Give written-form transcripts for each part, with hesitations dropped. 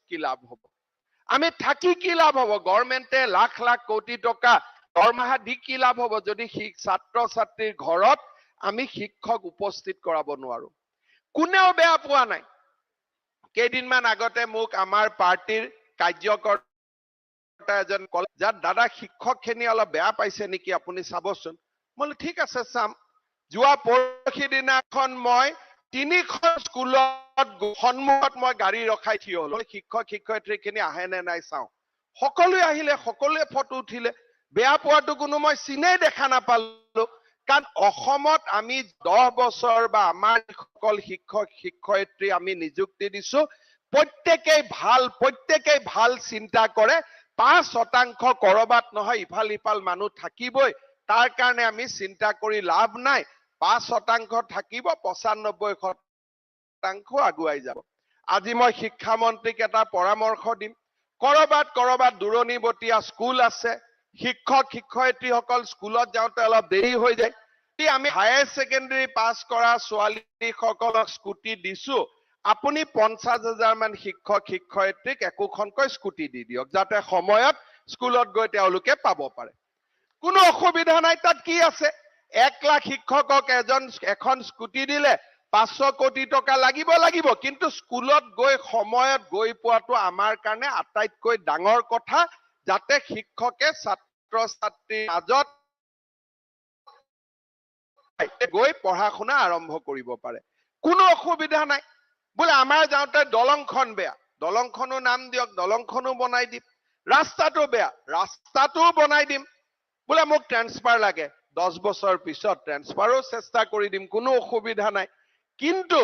কি লাভ হ'ব আমি থাকি কি লাভ হ'ব গভৰ্ণমেণ্টে লাখ লাখ কোটি টকা দৰমহা দি কি লাভ হ'ব যদি ছাত্ৰ ছাত্ৰীৰ ঘৰত আমি শিক্ষক উপস্থিত কৰাব নোৱাৰো কোনেও বেয়া পোৱা নাই কেইদিনমান আগতে মোক আমাৰ পাৰ্টিৰ কাৰ্যকৰ্তা এজন ক'লে যাৰ দাদা শিক্ষকখিনি অলপ বেয়া পাইছে নেকি আপুনি চাবচোন মই ঠিক আছে চাম যোৱা পৰহি দিনাখন মই 3খন স্কুলত সন্মুখত মই গাড়ী ৰখাই থিয় হলো শিক্ষক শিক্ষয়িত্ৰীখিনি আহে নে নাই চাওঁ সকলোৱে আহিলে সকলোৱে ফটো উঠিলে বেয়া পোৱাটো কোনো মই চিনেই দেখা নাপালো কাৰণ অসমত আমি 10 বছৰ বা আমাৰ সকল শিক্ষক শিক্ষয়িত্ৰী আমি নিযুক্তি দিছো প্ৰত্যেকেই ভাল চিন্তা কৰে 5% কৰবাত নহয় ইফাল মানুহ থাকিবই তাৰ কাৰণে আমি চিন্তা কৰি লাভ নাই 5% থাকিব 95% আগুৱাই যাব আজি মই শিক্ষা মন্ত্ৰীক এটা পৰামৰ্শ দিম কৰবাত দূৰণিবতীয়া স্কুল আছে শিক্ষক শিক্ষয়িত্ৰীসকল স্কুলত যাওঁতে অলপ দেৰি হৈ যায় আমি হায়াৰ সেকেন্ডাৰী পাছ কৰা ছোৱালীসকলক স্কুটি দিছো আপুনি 50,000 মান শিক্ষক শিক্ষয়িত্ৰীক একোখনকৈ স্কুটি দি দিয়ক যাতে সময়ত স্কুলত গৈ তেওঁলোকে পাব পাৰে কোনো অসুবিধা নাই তাত কি আছে 1 লাখ শিক্ষকক এখন স্কুটি দিলে 500 কোটি টকা লাগিব কিন্তু স্কুলত গৈ সময়ত গৈ পোৱাটো আমাৰ কাৰণে আটাইতকৈ ডাঙৰ কথা যাতে শিক্ষকে ছাত্ৰ ছাত্ৰীৰ মাজত গৈ পঢ়া শুনা আৰম্ভ কৰিব পাৰে কোনো অসুবিধা নাই বোলে আমাৰ যাওঁতে দলংখন বেয়া দলংখনো নাম দিয়ক দলংখনো বনাই দিম ৰাস্তাটো বেয়া ৰাস্তাটো বনাই দিম বোলে মোক ট্ৰান্সফাৰ লাগে 10 বছৰ পিছত ট্ৰান্সফাৰো চেষ্টা কৰি দিম কোনো অসুবিধা নাই কিন্তু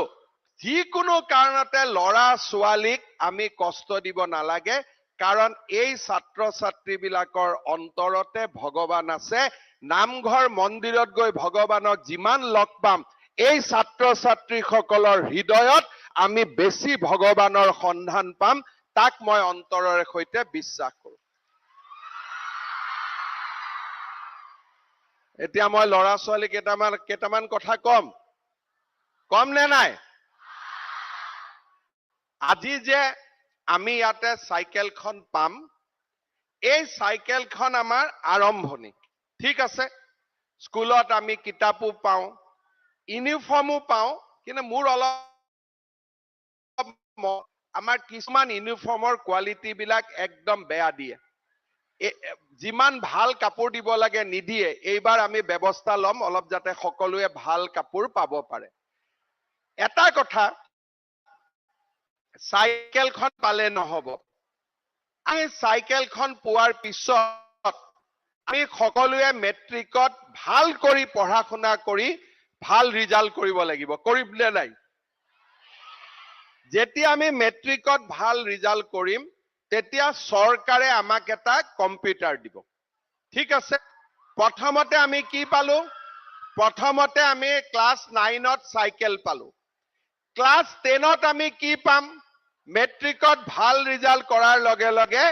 যিকোনো কাৰণতে লৰা ছোৱালীক আমি কষ্ট দিব নালাগে কাৰণ এই ছাত্ৰ ছাত্ৰীবিলাকৰ অন্তৰতে ভগৱান আছে নামঘৰ মন্দিৰত গৈ ভগৱানক যিমান লগ পাম এই ছাত্ৰ ছাত্ৰীসকলৰ হৃদয়ত আমি বেছি ভগৱানৰ সন্ধান পাম তাক মই অন্তৰৰে সৈতে বিশ্বাস কৰো এতিয়া মই লৰা ছোৱালী কেইটামান কথা কম নে নাই আজি যে আমি ইয়াতে সাইকেলখন পাম এই সাইকেলখন আমাৰ আৰম্ভণি ঠিক আছে স্কুলত আমি কিতাপো পাওঁ ইউনিফৰ্মো পাওঁ কিন্তু মোৰ অলপ আমাৰ কিছুমান ইউনিফৰ্মৰ কোৱালিটি বিলাক একদম বেয়া দিয়ে যিমান ভাল কাপোৰ দিব লাগে নিদিয়ে এইবাৰ আমি ব্যৱস্থা লম অলপ যাতে সকলোৱে ভাল কাপোৰ পাব পাৰে এটা কথা সাইকেলখন পালে নহব এই সাইকেলখন পোৱাৰ পিছত আমি সকলোৱে মেট্ৰিকত ভাল কৰি পঢ়া শুনা কৰি ভাল ৰিজাল্ট কৰিব লাগিব কৰিবলে নাই যেতিয়া আমি মেট্ৰিকত ভাল ৰিজাল্ট কৰিম তেতিয়া চৰকাৰে আমাক এটা কম্পিউটাৰ দিব ঠিক আছে প্ৰথমতে আমি কি পালো প্ৰথমতে আমি ক্লাস 9ত সাইকেল পালো ক্লাস 10ত আমি কি পাম মেট্ৰিকত ভাল ৰিজাল্ট কৰাৰ লগে লগে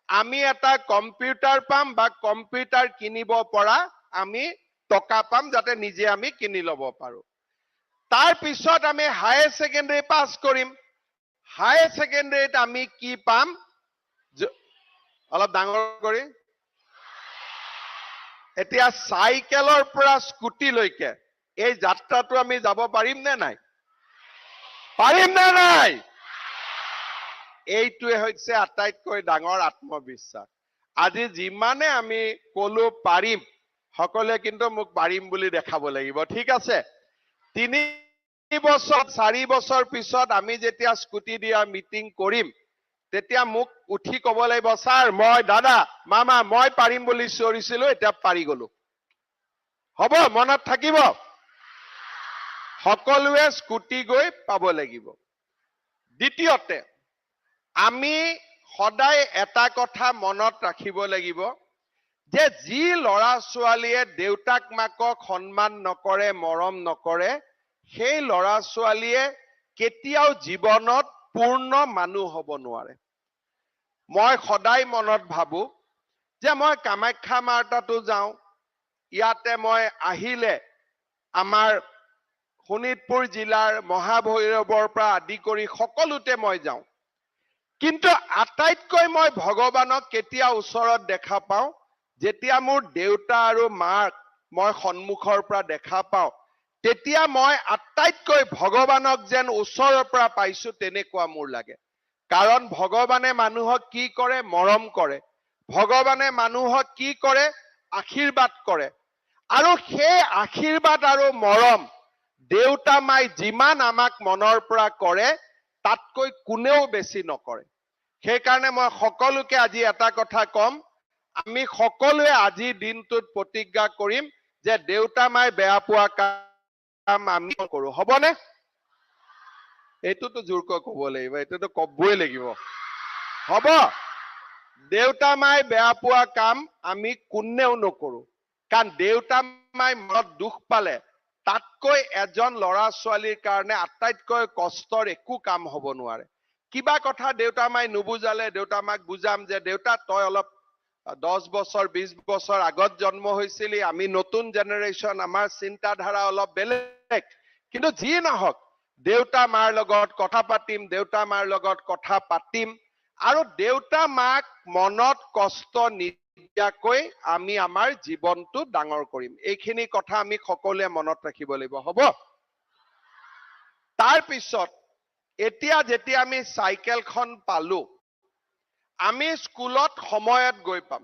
আমি এটা কম্পিউটাৰ পাম বা কম্পিউটাৰ কিনিব পৰা আমি টকা পাম যাতে নিজে আমি কিনি লব পাৰো তাৰ পিছত আমি হায়াৰ সেকেন্ডাৰী পাস কৰিম হায়াৰ সেকেন্ডাৰীত আমি কি পাম অলপ ডাঙৰ কৰি এতিয়া সাইকেলৰ পৰা স্কুটি লৈকে এই যাত্ৰাটো আমি যাব পাৰিম নে নাই এইটোৱে হৈছে আটাইতকৈ ডাঙৰ আত্মবিশ্বাস আজি যিমানে আমি কলো পাৰিম সকলোৱে কিন্তু মোক পাৰিম বুলি দেখাব লাগিব ঠিক আছে 3 বছৰ 4 বছৰ পিছত আমি যেতিয়া স্কুটি দিয়া মিটিং কৰিম তেতিয়া মোক উঠি ক'ব লাগিব স্যাৰ মই দাদা মামা মই পাৰিম বুলি চিঞৰিছিলো এতিয়া পাৰি গলো হ'ব মনত থাকিব সকলোৱে স্কুটি গৈ পাব লাগিব দ্বিতীয়তে আমি সদায় এটা কথা মনত ৰাখিব লাগিব যে যি লৰা ছোৱালীয়ে দেউতাক মাকক সন্মান নকৰে মৰম নকৰে সেই লৰা ছোৱালীয়ে কেতিয়াও জীৱনত পূৰ্ণ মানুহ হ'ব নোৱাৰে মই সদায় মনত ভাবো যে মই কামাখ্যা মাৰ্তাটো যাওঁ ইয়াতে মই আহিলে আমাৰ শোণিতপুৰ জিলাৰ মহাভৈৰৱৰ পৰা আদি কৰি সকলোতে মই যাওঁ কিন্তু আটাইতকৈ মই ভগৱানক কেতিয়া ওচৰত দেখা পাওঁ যেতিয়া মোৰ দেউতা আৰু মাক মই সন্মুখৰ পৰা দেখা পাওঁ তেতিয়া মই আটাইতকৈ ভগৱানক যেন ওচৰৰ পৰা পাইছো তেনেকুৱা মোৰ লাগে কাৰণ ভগৱানে মানুহক কি কৰে মৰম কৰে ভগৱানে মানুহক কি কৰে আশীৰ্বাদ কৰে আৰু সেই আশীৰ্বাদ আৰু মৰম দেউতা মাই যিমান আমাক মনৰ পৰা কৰে তাতকৈ কোনেও বেছি নকৰে সেইকাৰণে মই সকলোকে আজি এটা কথা কম আমি সকলোৱে আজি দিনটোত প্ৰতিজ্ঞা কৰিম যে দেউতা মাই বেয়া পোৱা কাম আমি কৰো হবনে এইটোতো জোৰকৈ ক'ব লাগিব এইটোতো ক'বই লাগিব হ'ব দেউতা মাই বেয়া পোৱা কাম আমি কোনেও নকৰো কাৰণ দেউতা মাই মনত দুখ পালে তাতকৈ এজন ল'ৰা ছোৱালীৰ কাৰণে আটাইতকৈ কষ্টৰ একো কাম হ'ব নোৱাৰে কিবা কথা দেউতা মাই নুবুজালে দেউতা মাক বুজাম যে দেউতা তই অলপ 10 বছৰ 20 বছৰ আগত জন্ম হৈছিলি আমি নতুন জেনাৰেশ্যন আমাৰ চিন্তাধাৰা অলপ বেলেগ কিন্তু যি নহওক দেউতা মাৰ লগত কথা পাতিম দেউতা মাৰ লগত কথা পাতিম আৰু দেউতা মাক মনত কষ্ট নিদিয়াকৈ আমি আমাৰ জীৱনটো ডাঙৰ কৰিম এইখিনি কথা আমি সকলোৱে মনত ৰাখিব লাগিব হ'ব তাৰ পিছত এতিয়া যেতিয়া আমি চাইকেলখন পালো আমি স্কুলত সময়ত গৈ পাম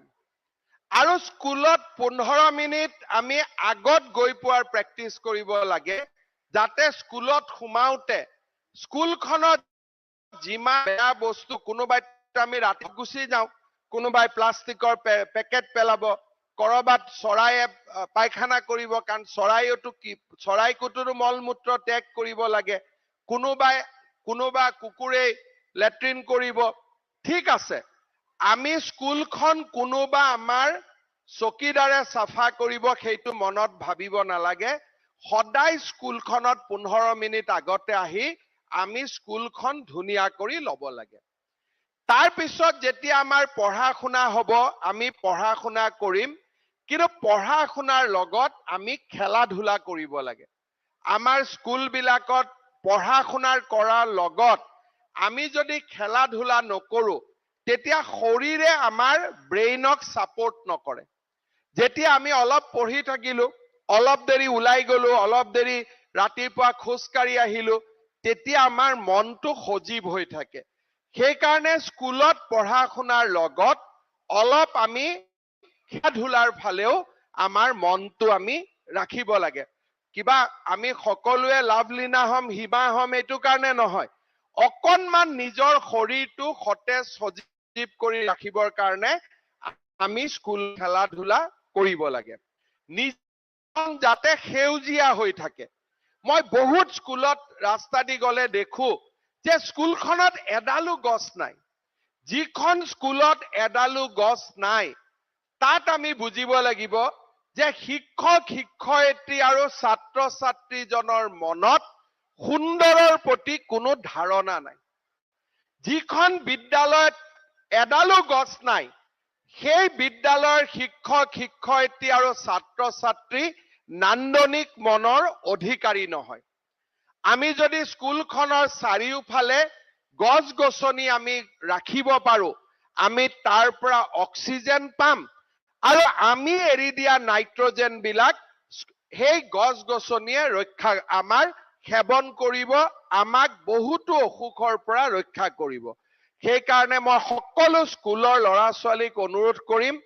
আৰু স্কুলত 15 মিনিট আমি আগত গৈ পোৱাৰ প্ৰেক্টিছ কৰিব লাগে যাতে স্কুলত সোমাওতে স্কুলখনত যিমান বেয়া বস্তু কোনোবাই আমি ৰাতি গুচি যাওঁ কোনোবাই প্লাষ্টিকৰ পেকেট পেলাব কৰবাত চৰাইয়ে পায়খানা কৰিব কাৰণ চৰাইটো কি চৰাইকুটোৰ মলমূত্ৰ ত্যাগ কৰিব লাগে কোনোবা কুকুৰে লেট্ৰিন কৰিব ঠিক আছে আমি স্কুলখন কোনোবা আমাৰ চকীদাৰে সাফা কৰিব সেইটো মনত ভাবিব নালাগে সদায় স্কুলখনত 15 মিনিট আগতে আহি আমি স্কুলখন ধুনিয়া কৰি ল'ব লাগে তাৰ পিছত যেতিয়া আমাৰ পঢ়া শুনা হ'ব আমি পঢ়া শুনা কৰিম কিন্তু পঢ়া শুনাৰ লগত আমি খেলা ধুলা কৰিব লাগে আমাৰ স্কুল বিলাকত পঢ়া শুনাৰ কৰাৰ লগত আমি যদি খেলা ধুলা নকৰো তেতিয়া শৰীৰে আমাৰ ব্ৰেইনক সাপোৰ্ট নকৰে যেতিয়া আমি অলপ পঢ়ি থাকিলো অলপ দেৰি উলাই গলো অলপ দেৰি ৰাতিপুৱা খোজকাঢ়ি আহিলো তেতিয়া আমাৰ মনটো সজীৱ হৈ থাকে সেই কাৰণে স্কুলত পঢ়া শুনাৰ লগত অলপ আমি খেলা ধুলাৰ ফালেও আমাৰ মনটো আমি ৰাখিব লাগে কিবা আমি সকলোৱে লাভলীনা হম হিমা হম এইটো কাৰণে নহয় অকনমান নিজৰ শৰীৰটো সতেজ সজীৱ কৰি ৰাখিবৰ কাৰণে আমি স্কুল খেলা ধুলা কৰিব লাগে যাতে সেউজীয়া হৈ থাকে মই বহুত স্কুলত ৰাস্তা দি গলে দেখো যে স্কুলখনত এডালো গছ নাই যিখন স্কুলত এডালো গছ নাই তাত আমি বুজিব লাগিব যে শিক্ষক শিক্ষয়িত্ৰী আৰু ছাত্ৰ ছাত্ৰীজনৰ মনত সুন্দৰৰ প্ৰতি কোনো ধাৰণা নাই যিখন বিদ্যালয়ত এডালো গছ নাই সেই বিদ্যালয়ৰ শিক্ষক শিক্ষয়িত্ৰী আৰু ছাত্ৰ ছাত্ৰী নান্দনিক মনৰ অধিকাৰী নহয় আমি যদি স্কুলখনৰ চাৰিওফালে গছ গছনি আমি ৰাখিব পাৰো আমি তাৰ পৰা অক্সিজেন পাম আৰু আমি এৰি দিয়া নাইট্ৰজেন বিলাক সেই গছ গছনিয়ে ৰক্ষা আমাৰ সেৱন কৰিব আমাক বহুতো অসুখৰ পৰা ৰক্ষা কৰিব সেই কাৰণে মই সকলো স্কুলৰ ল'ৰা ছোৱালীক অনুৰোধ কৰিম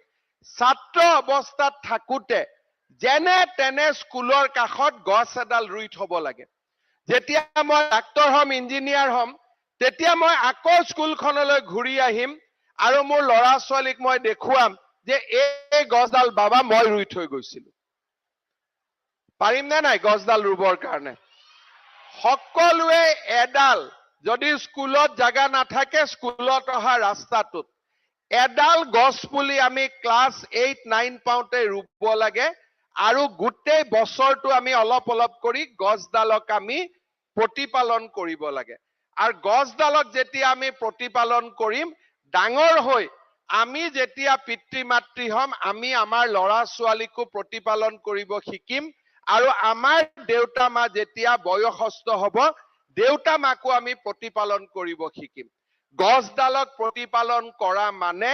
ছাত্ৰ অৱস্থাত থাকোতে যেনে তেনে স্কুলৰ কাষত গছ এডাল ৰুই থব লাগে যেতিয়া মই ডাক্তৰ হম ইঞ্জিনিয়াৰ হম তেতিয়া মই আকৌ স্কুলখনলৈ ঘূৰি আহিম আৰু মোৰ ল'ৰা ছোৱালীক মই দেখুৱাম যে এই গছডাল বাবা মই ৰুই থৈ গৈছিলো পাৰিম নে নাই গছডাল ৰুবৰ কাৰণে সকলোৱে এডাল যদি স্কুলত জাগা নাথাকে স্কুলত অহা ৰাস্তাটোত এডাল গছ পুলি আমি ক্লাছ 8 9 পাওঁতে ৰুব লাগে আৰু গোটেই বছৰটো আমি অলপ অলপ কৰি গছডালক আমি প্ৰতিপালন কৰিব লাগে আৰু গছডালক যেতিয়া আমি প্ৰতিপালন কৰিম ডাঙৰ হৈ আমি যেতিয়া পিতৃ মাতৃ হম আমি আমাৰ ল'ৰা ছোৱালীকো প্ৰতিপালন কৰিব শিকিম আৰু আমাৰ দেউতা মা যেতিয়া বয়সস্থ হ'ব দেউতা মাকো আমি প্ৰতিপালন কৰিব শিকিম গছডালক প্ৰতিপালন কৰা মানে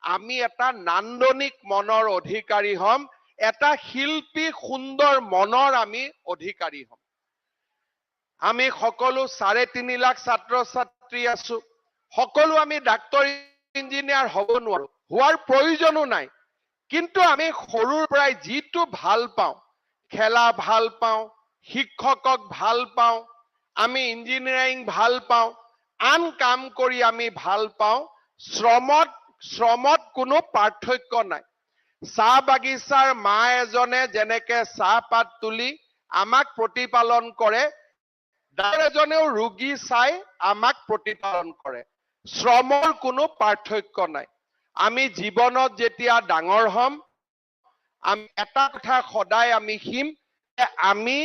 আমি এটা নান্দনিক মনৰ অধিকাৰী হম, এটা শিল্পী সুন্দৰ মনৰ আমি অধিকাৰী হম। আমি সকলো 3.5 লাখ ছাত্ৰ ছাত্ৰী আছো, সকলো আমি ডাক্তৰ ইঞ্জিনিয়াৰ হ'ব নোৱাৰো, হোৱাৰ প্ৰয়োজনো নাই। কিন্তু আমি সৰুৰ পৰাই যিটো ভাল পাওঁ, খেলা ভাল পাওঁ, শিক্ষকক ভাল পাওঁ, আমি ইঞ্জিনিয়াৰিং ভাল পাওঁ, আন কাম কৰি আমি ভাল পাওঁ, শ্ৰমত কোনো পাৰ্থক্য নাই। চাহ বাগিচাৰ মা এজনে যেনেকে চাহপাত তুলি আমাক প্ৰতিপালন কৰে, ডাক্তৰ এজনেও ৰোগী চাই আমাক প্ৰতিপালন কৰে। শ্ৰমৰ কোনো পাৰ্থক্য নাই। আমি জীৱনত যেতিয়া ডাঙৰ হম, আমি এটা কথা সদায় আমি শিকিম যে আমি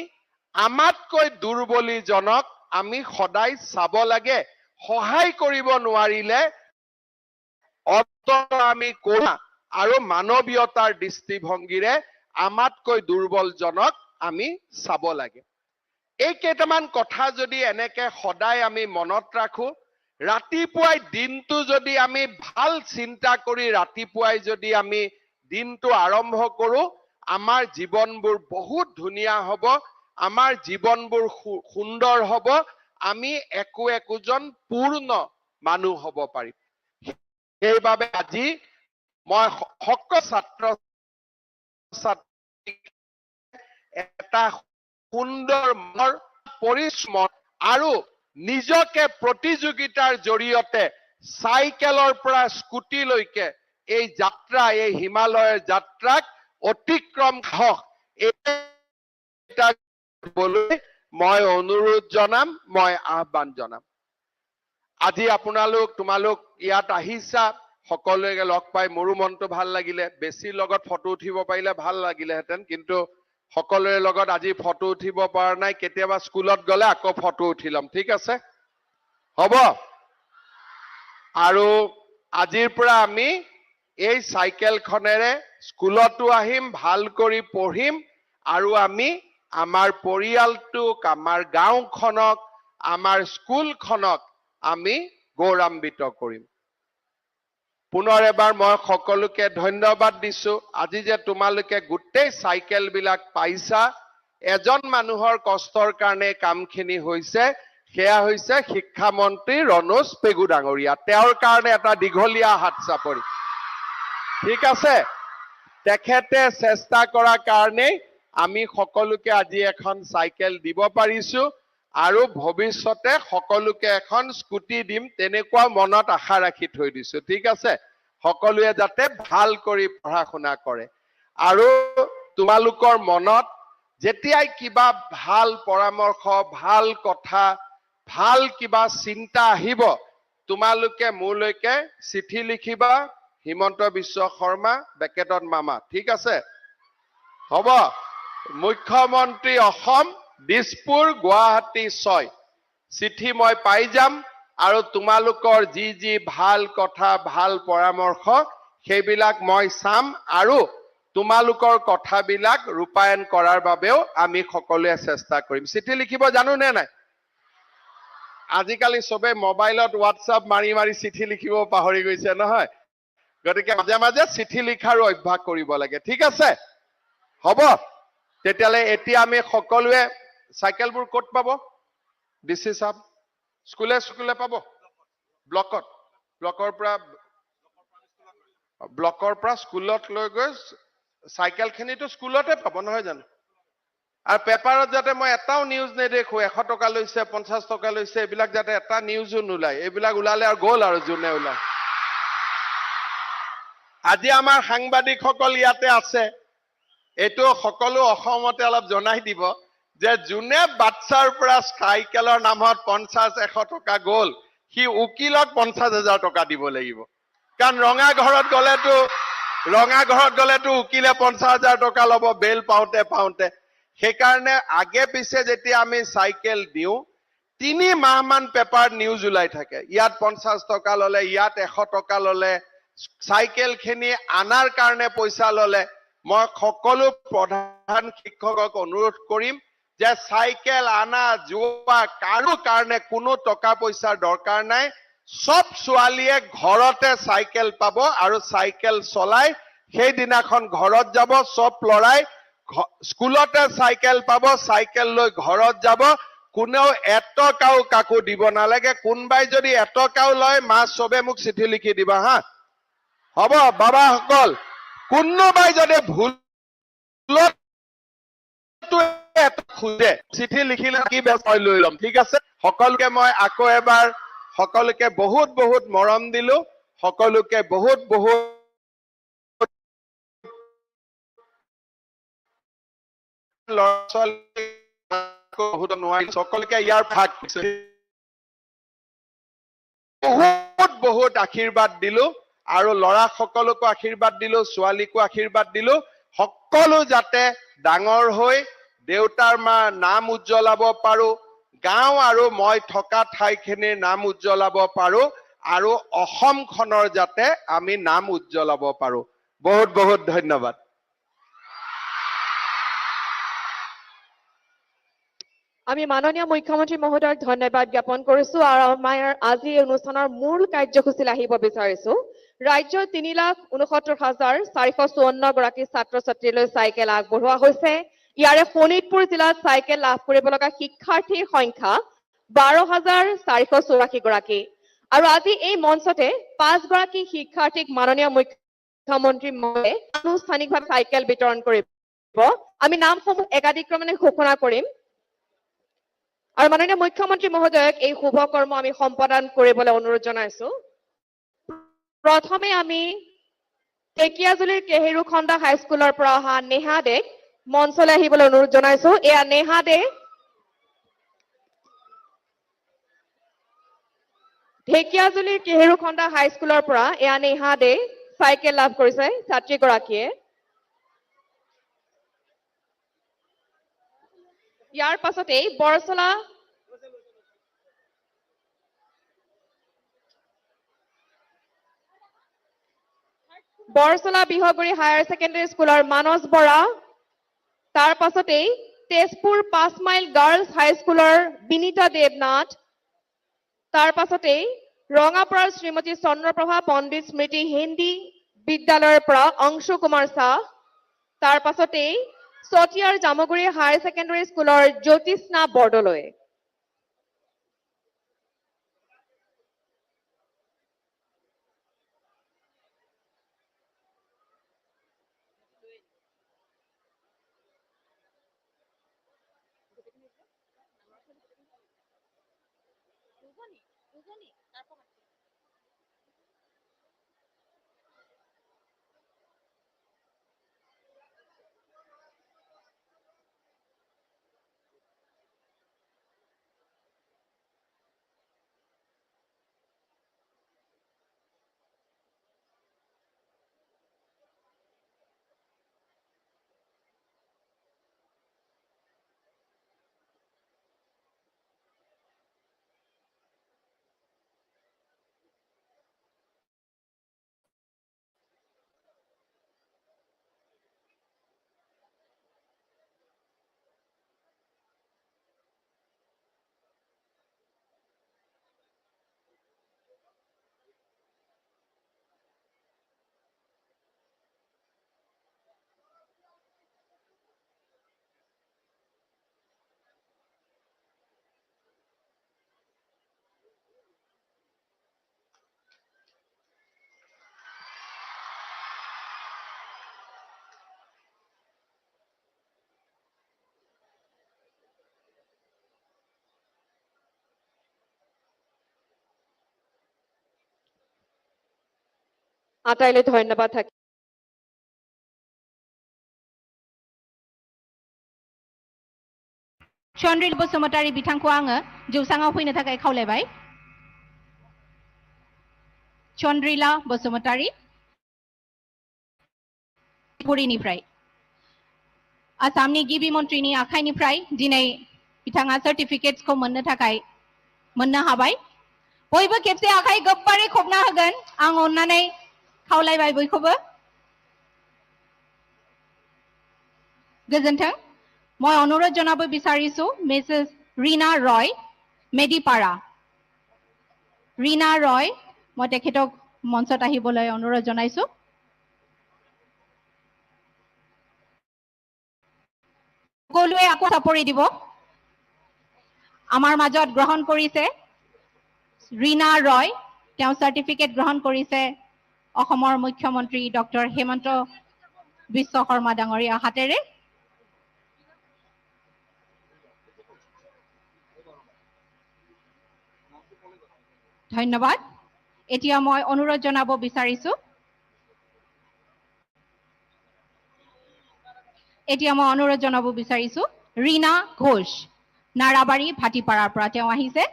আমাতকৈ দুৰ্বলীজনক আমি সদায় চাব লাগে, সহায় কৰিব নোৱাৰিলে আমি কৰা আৰু মানৱীয়তাৰ দৃষ্টিভংগীৰে আমাতকৈ দুৰ্বলজনক আমি চাব লাগে। এই কেইটামান কথা যদি এনেকে সদায় আমি মনত ৰাখো, ৰাতিপুৱাই দিনটো যদি আমি ভাল চিন্তা কৰি ৰাতিপুৱাই যদি আমি দিনটো আৰম্ভ কৰো, আমাৰ জীৱনবোৰ বহুত ধুনীয়া হ'ব, আমাৰ জীৱনবোৰ সুন্দৰ হ'ব, আমি একোজন পূৰ্ণ মানুহ হ'ব পাৰিম। সেইবাবে আজি মই সকলো ছাত্ৰ ছাত্ৰীক এটা সুন্দৰ মনৰ পৰিশ্ৰম আৰু নিজকে প্ৰতিযোগিতাৰ জৰিয়তে চাইকেলৰ পৰা স্কুটিলৈকে এই যাত্ৰা, এই হিমালয়ৰ যাত্ৰাক অতিক্ৰম মই অনুৰোধ জনাম, মই আহ্বান জনাম। আজি তোমালোক ইয়াত আহিছা, সকলোকে লগ পাই মোৰো মনটো ভাল লাগিলে। বেছি লগত ফটো উঠিব পাৰিলে ভাল লাগিলেহেঁতেন, কিন্তু সকলোৰে লগত আজি ফটো উঠিব পৰা নাই। কেতিয়াবা স্কুলত গ'লে আকৌ ফটো উঠি ল'ম, ঠিক আছে? হ'ব? আৰু আজিৰ পৰা আমি এই চাইকেলখনেৰে স্কুলতো আহিম, ভাল কৰি পঢ়িম, আৰু আমি আমাৰ পৰিয়ালটোক, আমাৰ গাঁওখনক, আমাৰ স্কুলখনক আমি গৌৰৱান্বিত কৰিম। পুনৰ এবাৰ মই সকলোকে ধন্যবাদ দিছো। আজি যে তোমালোকে গোটেই চাইকেল বিলাক পাইছা, এজন মানুহৰ কষ্টৰ কাৰণে কামখিনি হৈছে, সেয়া হৈছে শিক্ষামন্ত্ৰী ৰণোজ পেগু ডাঙৰীয়া। তেওঁৰ কাৰণে এটা দীঘলীয়া হাত চাপৰি, ঠিক আছে? তেখেতে চেষ্টা কৰাৰ কাৰণে আমি সকলোকে আজি এখন চাইকেল দিব পাৰিছো, আৰু ভৱিষ্যতে সকলোকে এখন স্কুটি দিম, তেনেকুৱা মনত আশা ৰাখি থৈ দিছো, ঠিক আছে? সকলোৱে যাতে ভাল কৰি পঢ়া শুনা কৰে, আৰু তোমালোকৰ মনত যেতিয়াই কিবা ভাল পৰামৰ্শ, ভাল কথা, ভাল কিবা চিন্তা আহিব, তোমালোকে মোলৈকে চিঠি লিখিবা, হিমন্ত বিশ্ব শৰ্মা বেকেটত মামা, ঠিক আছে? হ'ব? মুখ্যমন্ত্ৰী অসম, দিছপুৰ, গুৱাহাটী 6 চিঠি মই পাই যাম, আৰু তোমালোকৰ যি ভাল কথা, ভাল পৰামৰ্শ, সেইবিলাক মই চাম, আৰু তোমালোকৰ কথাবিলাক ৰূপায়ণ কৰাৰ বাবেও আমি সকলোৱে চেষ্টা কৰিম। চিঠি লিখিব জানো নে নাই? আজিকালি সবে মোবাইলত হোৱাটছআপ মাৰি মাৰি চিঠি লিখিব পাহৰি গৈছে নহয়, গতিকে মাজে মাজে চিঠি লিখাৰো অভ্যাস কৰিব লাগে, ঠিক আছে? হ'ব? তেতিয়ালে এতিয়া আমি সকলোৱে চাইকেলবোৰ ক'ত পাব? ডিসি সাহেব স্কুলে পাব? ব্লকৰ পৰা স্কুলত লৈ গৈ চাইকেলখিনিতো স্কুলতে পাব নহয় জানো? আৰু পেপাৰত যাতে মই এটাও নিউজ নেদেখো 100 টকা লৈছে, 50 টকা লৈছে, এইবিলাক যাতে এটা নিউজো নোলায়। এইবিলাক ওলালে আৰু গ'ল, আৰু যোনে ওলায়। আজি আমাৰ সাংবাদিকসকল ইয়াতে আছে, এইটো সকলো অসমতে অলপ জনাই দিব যে যোনে বাচ্চাৰ পৰা চাইকেলৰ নামত 50-100 টকা গ'ল, সি উকিলক 50,000 টকা দিব লাগিব। কাৰণ ৰঙা ঘৰত গ'লেতো উকিলে 50,000 টকা ল'ব বেল পাওঁতে। সেইকাৰণে আগে পিছে যেতিয়া আমি চাইকেল দিওঁ, 3 মাহমান পেপাৰ নিউজ ওলাই থাকে। ইয়াত 50 টকা ল'লে, ইয়াত 100 টকা ল'লে, চাইকেলখিনি আনাৰ কাৰণে পইচা ল'লে। মই সকলো প্ৰধান শিক্ষকক অনুৰোধ কৰিম যে চাইকেল আনা যোৱা কাৰো কাৰণে কোনো টকা পইচাৰ দৰকাৰ নাই। সব ছোৱালীয়ে ঘৰতে চাইকেল পাব আৰু চাইকেল চলাই সেই দিনাখন ঘৰত যাব সব লৰাই স্কুলতে চাইকেল পাব চাইকেল লৈ ঘৰত যাব কোনেও এটকাও কাকো দিব নালাগে কোনবাই যদি এটকাও লয় মা সবে মোক চিঠি লিখি দিবা হা হ'ব বাবাসকল কোনোবাই যদি ভুলত খুজে চিঠি লিখিলে কি মই লৈ ল'ম ঠিক আছে সকলোকে মই আকৌ এবাৰ সকলোকে বহুত বহুত মৰম দিলো সকলোকে বহুত বহুত সকলোকে ইয়াৰ ভাগ বহুত বহুত আশীৰ্বাদ দিলো আৰু ল'ৰা সকলকো আশীৰ্বাদ দিলো ছোৱালীকো আশীৰ্বাদ দিলো সকলো যাতে ডাঙৰ হৈ দেউতাৰ মা নাম উজ্জ্বলাব পাৰো গাঁও আৰু মই থকা ঠাইখিনিৰ নাম উজ্জ্বলাব পাৰো আৰু অসমখনৰ যাতে আমি নাম উজ্জ্বলাব পাৰো বহুত বহুত ধন্যবাদ আমি মাননীয় মুখ্যমন্ত্ৰী মহোদয়ক ধন্যবাদ জ্ঞাপন কৰিছো আৰু আমাৰ আজি অনুষ্ঠানৰ মূল কাৰ্যসূচীলৈ আহিব বিচাৰিছো ৰাজ্যৰ 3,69,454 গৰাকী ছাত্ৰ ছাত্ৰীলৈ চাইকেল আগবঢ়োৱা হৈছে ইয়াৰে শোণিতপুৰ জিলাত চাইকেল লাভ কৰিব লগা শিক্ষাৰ্থীৰ সংখ্যা 12,484 গৰাকী আৰু আজি এই মঞ্চতে 5 গৰাকী শিক্ষাৰ্থীক মাননীয় মুখ্যমন্ত্ৰী মহোদয়ে আনুষ্ঠানিকভাৱে চাইকেল বিতৰণ কৰিব আমি নামসমূহ একাধিক্ৰমে ঘোষণা কৰিম আৰু মাননীয় মুখ্যমন্ত্ৰী মহোদয়ক এই শুভ কৰ্ম আমি সম্পাদন কৰিবলৈ অনুৰোধ জনাইছো প্ৰথমে আমি টেকিয়াজুলিৰ কেহেৰুখণ্ডা হাইস্কুলৰ পৰা অহা নেহা দেক মঞ্চলৈ আহিবলৈ অনুৰোধ জনাইছো এয়া নেহা দে ঢেকিয়াজুলিৰ কেহেৰুখণ্ডা হাইস্কুলৰ পৰা এয়া নেহা দে চাইকেল লাভ কৰিছে ছাত্ৰীগৰাকীয়ে ইয়াৰ পাছতেই বৰচলা বিহগুৰি হায়াৰ ছেকেণ্ডাৰী স্কুলৰ মানস বৰা তাৰ পাছতেই তেজপুৰ 5 মাইল গাৰ্লছ হাইস্কুলৰ বিনীতা দেৱনাথ তাৰ পাছতেই ৰঙাপাৰাৰ শ্ৰীমতী চন্দ্ৰপ্ৰভা পণ্ডিত স্মৃতি হিন্দী বিদ্যালয়ৰ পৰা অংশু কুমাৰ শাহ তাৰ পাছতেই চতিয়াৰ জামগুৰি হায়াৰ ছেকেণ্ডাৰী স্কুলৰ জ্যোতিষ্ণা বৰদলৈ আটাইলৈ ধন্যবাদ থাকে চন্দ্ৰিল বসুমতাৰী বিথাংखौ आङो जौसाङाव फैनो थाखाय खावलायबाय चन्द्रिला बसुमतारी पुरीनिफ्राय आसामनि गिबि मन्त्रिनि आखाइनिफ्राय दिनै बिथाङा सार्टिफिकेट्सखौ मोननो हाबाय बयबो खेबसे आखाइ गोबारै खबना होगोन आं अननानै खावलायबाय बयखौबो गोजोन्थों মই অনুৰোধ জনাব বিচাৰিছো মিसेस ৰীনা ৰয় মেডিপাৰা ৰীনা ৰয় মই তেখেতক মঞ্চত আহিবলৈ অনুৰোধ জনাইছো সকলোৱে আকৌ চাপৰি দিব আমাৰ মাজত গ্ৰহণ কৰিছে ৰীনা ৰয় তেওঁ সাৰ্টিফিকেট গ্ৰহণ কৰিছে অসমৰ মুখ্যমন্ত্ৰী ডক্টৰ হেমন্ত বিশ্ব শৰ্মা ডাঙৰীয়া হাতেৰে ধন্যবাদ এতিয়া মই অনুৰোধ জনাব বিচাৰিছো ৰীনা ঘোষ নাৰাবাৰী ভাটিপাৰাৰ পৰা তেওঁ আহিছে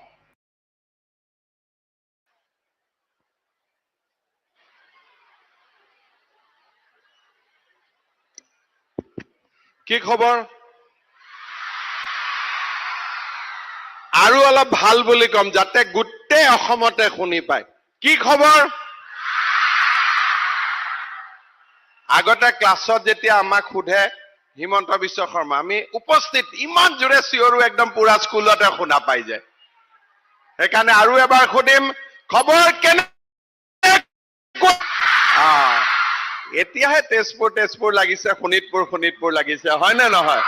কি খবৰ আৰু অলপ ভাল বুলি কম যাতে গোটেই অসমতে শুনি পায় কি খবৰ আগতে ক্লাছত যেতিয়া আমাক সোধে হিমন্ত বিশ্ব শৰ্মা আমি উপস্থিত ইমান জোৰে চিঞৰো একদম পুৰা স্কুলতে শুনা পাই যায় সেইকাৰণে আৰু এবাৰ সুধিম খবৰ কেনে এতিয়াহে তেজপুৰ লাগিছে শোণিতপুৰ লাগিছে হয় নে নহয়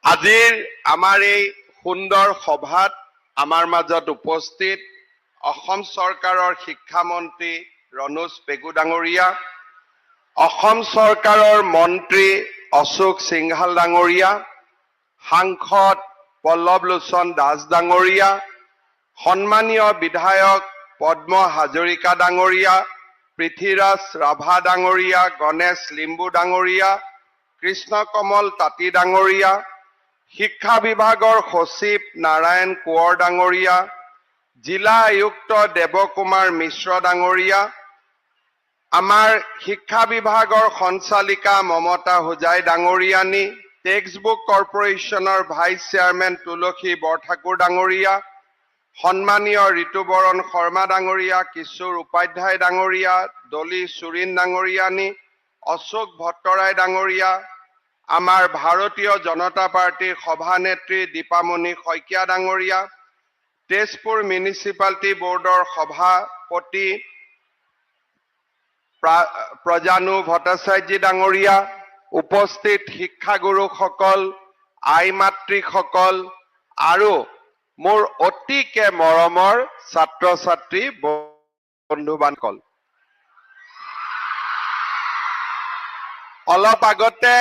আজিৰ আমাৰ এই সুন্দৰ সভাত আমাৰ মাজত উপস্থিত অসম চৰকাৰৰ শিক্ষামন্ত্ৰী ৰণোজ পেগু ডাঙৰীয়া অসম চৰকাৰৰ মন্ত্ৰী অশোক সিংহাল ডাঙৰীয়া সাংসদ পল্লৱ লোচন দাস ডাঙৰীয়া সন্মানীয় বিধায়ক পদ্ম হাজৰিকা ডাঙৰীয়া পৃথ্বীৰাজ ৰাভা ডাঙৰীয়া গণেশ লিম্বু ডাঙৰীয়া কৃষ্ণ কমল তাঁতী ডাঙৰীয়া শিক্ষা বিভাগৰ সচিব নাৰায়ণ কোঁৱৰ ডাঙৰীয়া জিলা আয়ুক্ত দেৱকুমাৰ মিশ্ৰ ডাঙৰীয়া আমাৰ শিক্ষা বিভাগৰ সঞ্চালিকা মমতা হোজাই ডাঙৰীয়ানী টেক্সটবুক কৰ্পোৰেশ্যনৰ ভাইচ চেয়াৰমেন তুলসী বৰঠাকুৰ ডাঙৰীয়া সন্মানীয় ঋতুবৰণ শৰ্মা ডাঙৰীয়া কিশোৰ উপাধ্যায় ডাঙৰীয়া দলি সুৰিন ডাঙৰীয়ানী অশোক ভট্টৰাই ডাঙৰীয়া আমাৰ ভাৰতীয় জনতা পাৰ্টিৰ সভানেত্ৰী দীপামণি শইকীয়া ডাঙৰীয়া তেজপুৰ মিউনিচিপালিটি বোৰ্ডৰ সভাপতি প্ৰজানু ভট্টাচাৰ্য ডাঙৰীয়া উপস্থিত শিক্ষাগুৰুসকল আই মাতৃসকল আৰু মোৰ অতিকে মৰমৰ ছাত্ৰ ছাত্ৰী বন্ধু বান্ধৱ অলপ আগতে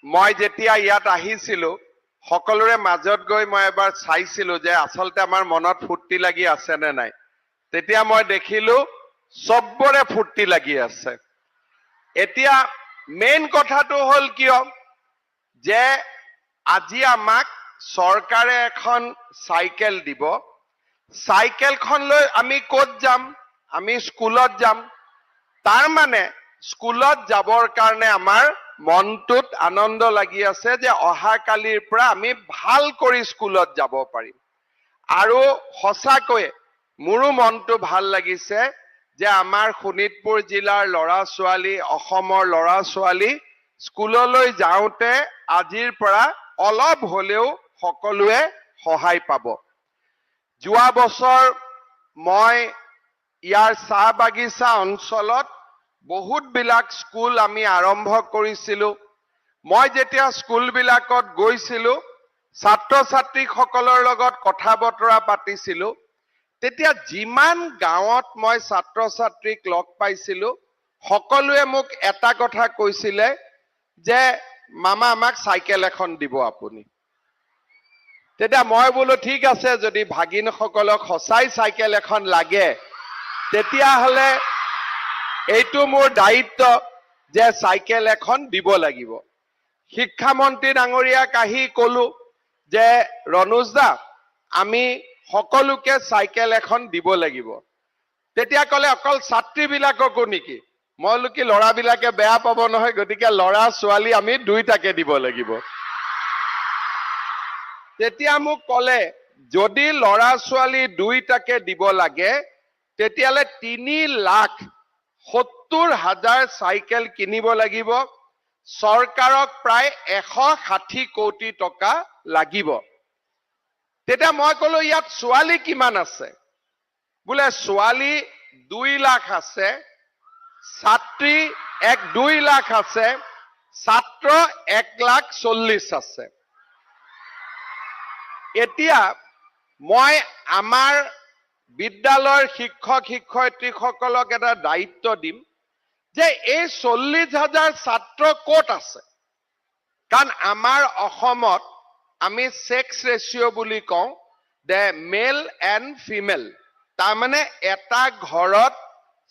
মই যেতিয়া ইয়াত আহিছিলো সকলোৰে মাজত গৈ মই এবাৰ চাইছিলো যে আচলতে আমাৰ মনত ফুৰ্তি লাগি আছে নে নাই তেতিয়া মই দেখিলো সবৰে ফুৰ্তি লাগি আছে এতিয়া মেইন কথাটো হল কিয় যে আজি আমাক চৰকাৰে এখন সাইকেল দিব সাইকেলখন লৈ আমি ক'ত যাম আমি স্কুলত যাম তাৰ মানে স্কুলত যাবৰ কাৰণে আমাৰ মনটোত আনন্দ লাগি আছে যে অহা কালিৰ পৰা আমি ভাল কৰি স্কুলত যাব পাৰিম আৰু সঁচাকৈ মোৰো মনটো ভাল লাগিছে যে আমাৰ শোণিতপুৰ জিলাৰ ল'ৰা ছোৱালী অসমৰ ল'ৰা ছোৱালী স্কুললৈ যাওঁতে আজিৰ পৰা অলপ হলেও সকলোৱে সহায় পাব যোৱা বছৰ মই ইয়াৰ চাহ বাগিচা অঞ্চলত বহুত বিলাক স্কুল আমি আৰম্ভ কৰিছিলো মই যেতিয়া স্কুল বিলাকত গৈছিলো ছাত্ৰ ছাত্ৰীসকলৰ লগত কথা বতৰা পাতিছিলো তেতিয়া যিমান গাঁৱত মই ছাত্ৰ ছাত্ৰীক লগ পাইছিলো সকলোৱে মোক এটা কথা কৈছিলে যে মামা আমাক সাইকেল এখন দিব আপুনি তেতিয়া মই বোলো ঠিক আছে যদি ভাগিনসকলক সঁচাই সাইকেল এখন লাগে তেতিয়া হলে এইটো মোৰ দায়িত্ব যে সাইকেল এখন দিব লাগিব শিক্ষামন্ত্ৰী ডাঙৰীয়াক আহি কলো যে ৰণোজ দা আমি সকলোকে সাইকেল এখন দিব লাগিব তেতিয়া কলে অকল ছাত্ৰীবিলাককো নেকি মই বোলো কি ল'ৰাবিলাকে বেয়া পাব নহয় গতিকে ল'ৰা ছোৱালী আমি দুইটাকে দিব লাগিব তেতিয়া মোক কলে যদি ল'ৰা ছোৱালী দুইটাকে দিব লাগে তেতিয়ালে 3,70,000 সাইকেল কিনিব লাগিব চৰকাৰক প্ৰায় 160 কোটি টকা লাগিব তেতিয়া মই কলো ইয়াত ছোৱালী কিমান আছে বোলে ছোৱালী 2 লাখ আছে ছাত্ৰী 2 লাখ আছে ছাত্ৰ 1,40,000 আছে এতিয়া মই আমাৰ বিদ্যালয়ৰ শিক্ষক শিক্ষয়িত্ৰীসকলক এটা দায়িত্ব দিম যে এই 40,000 ছাত্ৰ ক'ত আছে কাৰণ আমাৰ অসমত আমি সেক্স ৰেশিও বুলি কওঁ দে মেল এণ্ড ফিমেল তাৰ মানে এটা ঘৰত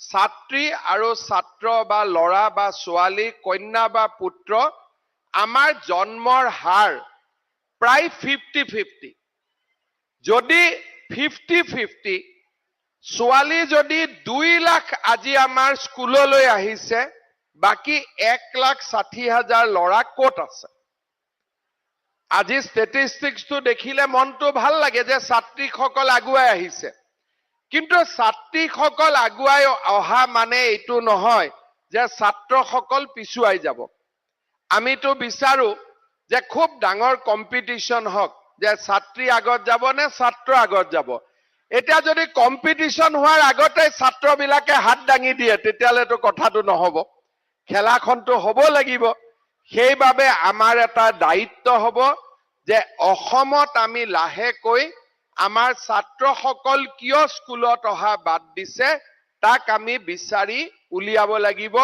ছাত্ৰী আৰু ছাত্ৰ বা ল'ৰা বা ছোৱালী কন্যা বা পুত্ৰ আমাৰ জন্মৰ হাৰ প্ৰায় 50-50 যদি 50-50 ছোৱালী যদি 2 লাখ আজি আমাৰ স্কুললৈ আহিছে বাকি 1,60,000 ল'ৰা ক'ত আছে আজি ষ্টেটিষ্টিক্সটো দেখিলে মনটো ভাল লাগে যে ছাত্ৰীসকল আগুৱাই আহিছে কিন্তু ছাত্ৰীসকল আগুৱাই অহা মানে এইটো নহয় যে ছাত্ৰসকল পিছুৱাই যাব আমিতো বিচাৰো যে খুব ডাঙৰ কম্পিটিশন হওক যে ছাত্ৰী আগত যাব নে ছাত্ৰ আগত যাব এটা যদি কম্পিটিশন হোৱাৰ আগতে ছাত্ৰবিলাকে হাত দাঙি দিয়ে তেতিয়ালেতো কথাটো নহব খেলাখনটো হ'ব লাগিব সেইবাবে আমাৰ এটা দায়িত্ব হ'ব যে অসমত আমি লাহেকৈ আমাৰ ছাত্ৰসকল কিয় স্কুলত অহা বাদ দিছে তাক আমি বিচাৰি উলিয়াব লাগিব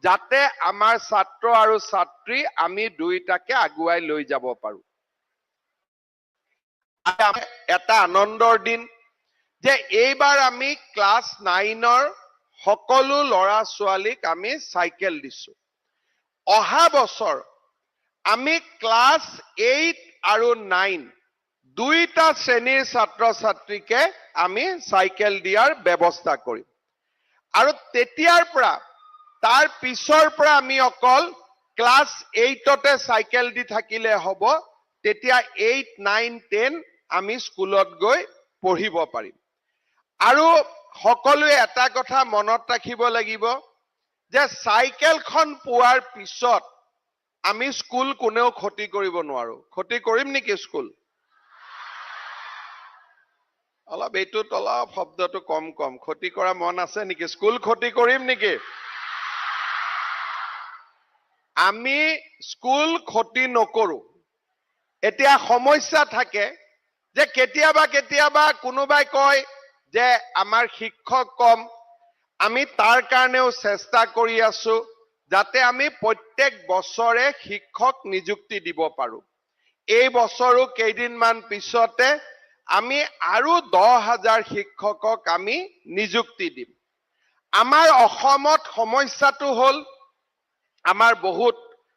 যাতে আমাৰ ছাত্ৰ আৰু ছাত্ৰী আমি দুইটাকে আগুৱাই লৈ যাব পাৰো এটা আনন্দৰ দিন যে এইবাৰ আমি ক্লাছ 9ৰ সকলো ল'ৰা ছোৱালীক আমি সাইকেল দিছো অহা বছৰ আমি ক্লাছ 8 আৰু 9 দুইটা শ্ৰেণীৰ ছাত্ৰ ছাত্ৰীকে আমি সাইকেল দিয়াৰ ব্যৱস্থা কৰিম আৰু তেতিয়াৰ পৰা তাৰ পিছৰ পৰা আমি অকল ক্লাছ 8তে সাইকেল দি থাকিলে হ'ব তেতিয়া 8 9 10 আমি স্কুলত গৈ পঢ়িব পাৰিম আৰু সকলোৱে এটা কথা মনত ৰাখিব লাগিব যে সাইকেলখন পোৱাৰ পিছত আমি স্কুল কোনেও ক্ষতি কৰিব নোৱাৰো ক্ষতি কৰিম নেকি স্কুল অলপ এইটো অলপ শব্দটো কম কম ক্ষতি কৰা মন আছে নেকি স্কুল ক্ষতি কৰিম নেকি আমি স্কুল ক্ষতি নকৰো এতিয়া সমস্যা থাকে যে কেতিয়াবা কোনোবাই কয় যে আমাৰ শিক্ষক কম আমি তাৰ কাৰণেও চেষ্টা কৰি আছো যাতে আমি প্ৰত্যেক বছৰে শিক্ষক নিযুক্তি দিব পাৰো এই বছৰো কেইদিনমান পিছতে আমি আৰু 10,000 শিক্ষকক আমি নিযুক্তি দিম আমাৰ অসমত সমস্যাটো হল আমাৰ বহুত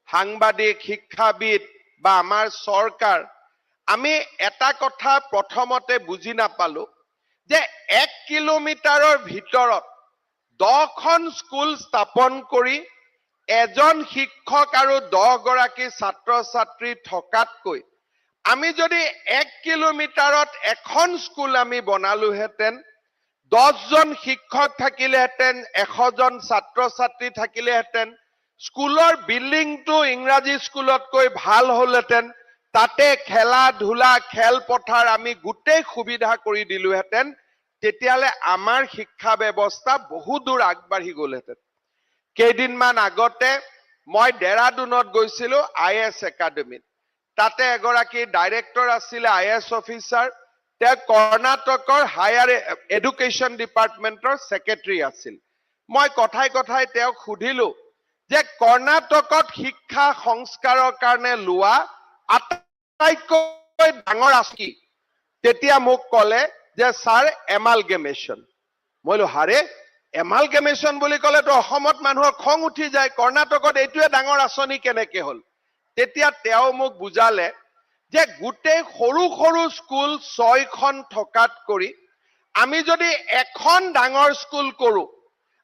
সাংবাদিক শিক্ষাবিদ বা আমাৰ চৰকাৰ আমি এটা কথা প্ৰথমতে বুজি নাপালো যে 1 কিলোমিটাৰৰ ভিতৰত 10খন স্কুল স্থাপন কৰি এজন শিক্ষক আৰু 10 গৰাকী ছাত্ৰ ছাত্ৰী থকাতকৈ আমি যদি 1 কিলোমিটাৰত এখন স্কুল আমি বনালোহেতেন 10 জন শিক্ষক থাকিলেহেতেন 100 জন ছাত্ৰ ছাত্ৰী থাকিলেহেতেন স্কুলৰ বিল্ডিংটো ইংৰাজী স্কুলতকৈ ভাল হলহেতেন তাতে খেলা ধুলা খেলপথাৰ আমি গোটেই সুবিধা কৰি দিলোহেতেন তেতিয়ালে আমাৰ শিক্ষা ব্যৱস্থা বহু দূৰ আগবাঢ়ি গলহেতেন কেইদিনমান আগতে মই দেৰাদুনত গৈছিলো আইএছ একাডেমীত তাতে এগৰাকী ডাইৰেক্টৰ আছিল আইএছ অফিচাৰ তেওঁ কৰ্ণাটকৰ হায়াৰ এডুকেশ্যন ডিপাৰ্টমেন্টৰ সেক্ৰেটাৰী আছিল মই কথাই তেওঁক সুধিলো যে কৰ্ণাটকত শিক্ষা সংস্কাৰৰ কাৰণে লোৱা আটাইতকৈ ডাঙৰ আঁচনি তেতিয়া মোক ক'লে যে স্যাৰ এমালগেমেশন মইলো হাৰে এমালগেমেশন বুলি ক'লেতো অসমত মানুহৰ খং উঠি যায় কৰ্ণাটকত এইটোৱে ডাঙৰ আঁচনি কেনেকে হ'ল তেতিয়া তেওঁ মোক বুজালে যে গোটেই সৰু সৰু স্কুল 6খন থকাত কৰি আমি যদি এখন ডাঙৰ স্কুল কৰো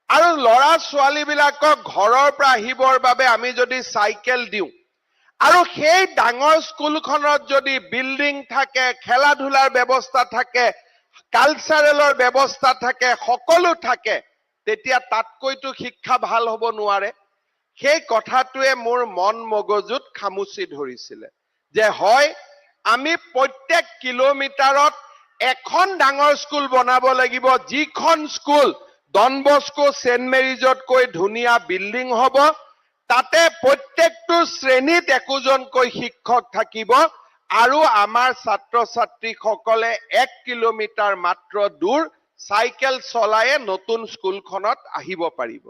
আৰু ল'ৰা ছোৱালী বিলাকক ঘৰৰ পৰা আহিবৰ বাবে আমি যদি সাইকেল দিওঁ আৰু সেই ডাঙৰ স্কুলখনত যদি বিল্ডিং থাকে খেলা ধুলাৰ ব্যৱস্থা থাকে কালচাৰেলৰ ব্যৱস্থা থাকে সকলো থাকে তেতিয়া তাতকৈতো শিক্ষা ভাল হ'ব নোৱাৰে সেই কথাটোৱে মোৰ মন মগজুত খামুচি ধৰিছিলে যে হয় আমি প্ৰত্যেক কিলোমিটাৰত এখন ডাঙৰ স্কুল বনাব লাগিব, যিখন স্কুল ডন বস্কো সেন্ট মেৰিজতকৈ ধুনীয়া বিল্ডিং হ'ব, তাতে প্ৰত্যেকটো শ্ৰেণীত একোজনকৈ শিক্ষক থাকিব আৰু আমাৰ ছাত্ৰ ছাত্ৰীসকলে 1 কিলোমিটাৰ মাত্ৰ দূৰ চাইকেল চলায়ে নতুন স্কুলখনত আহিব পাৰিব।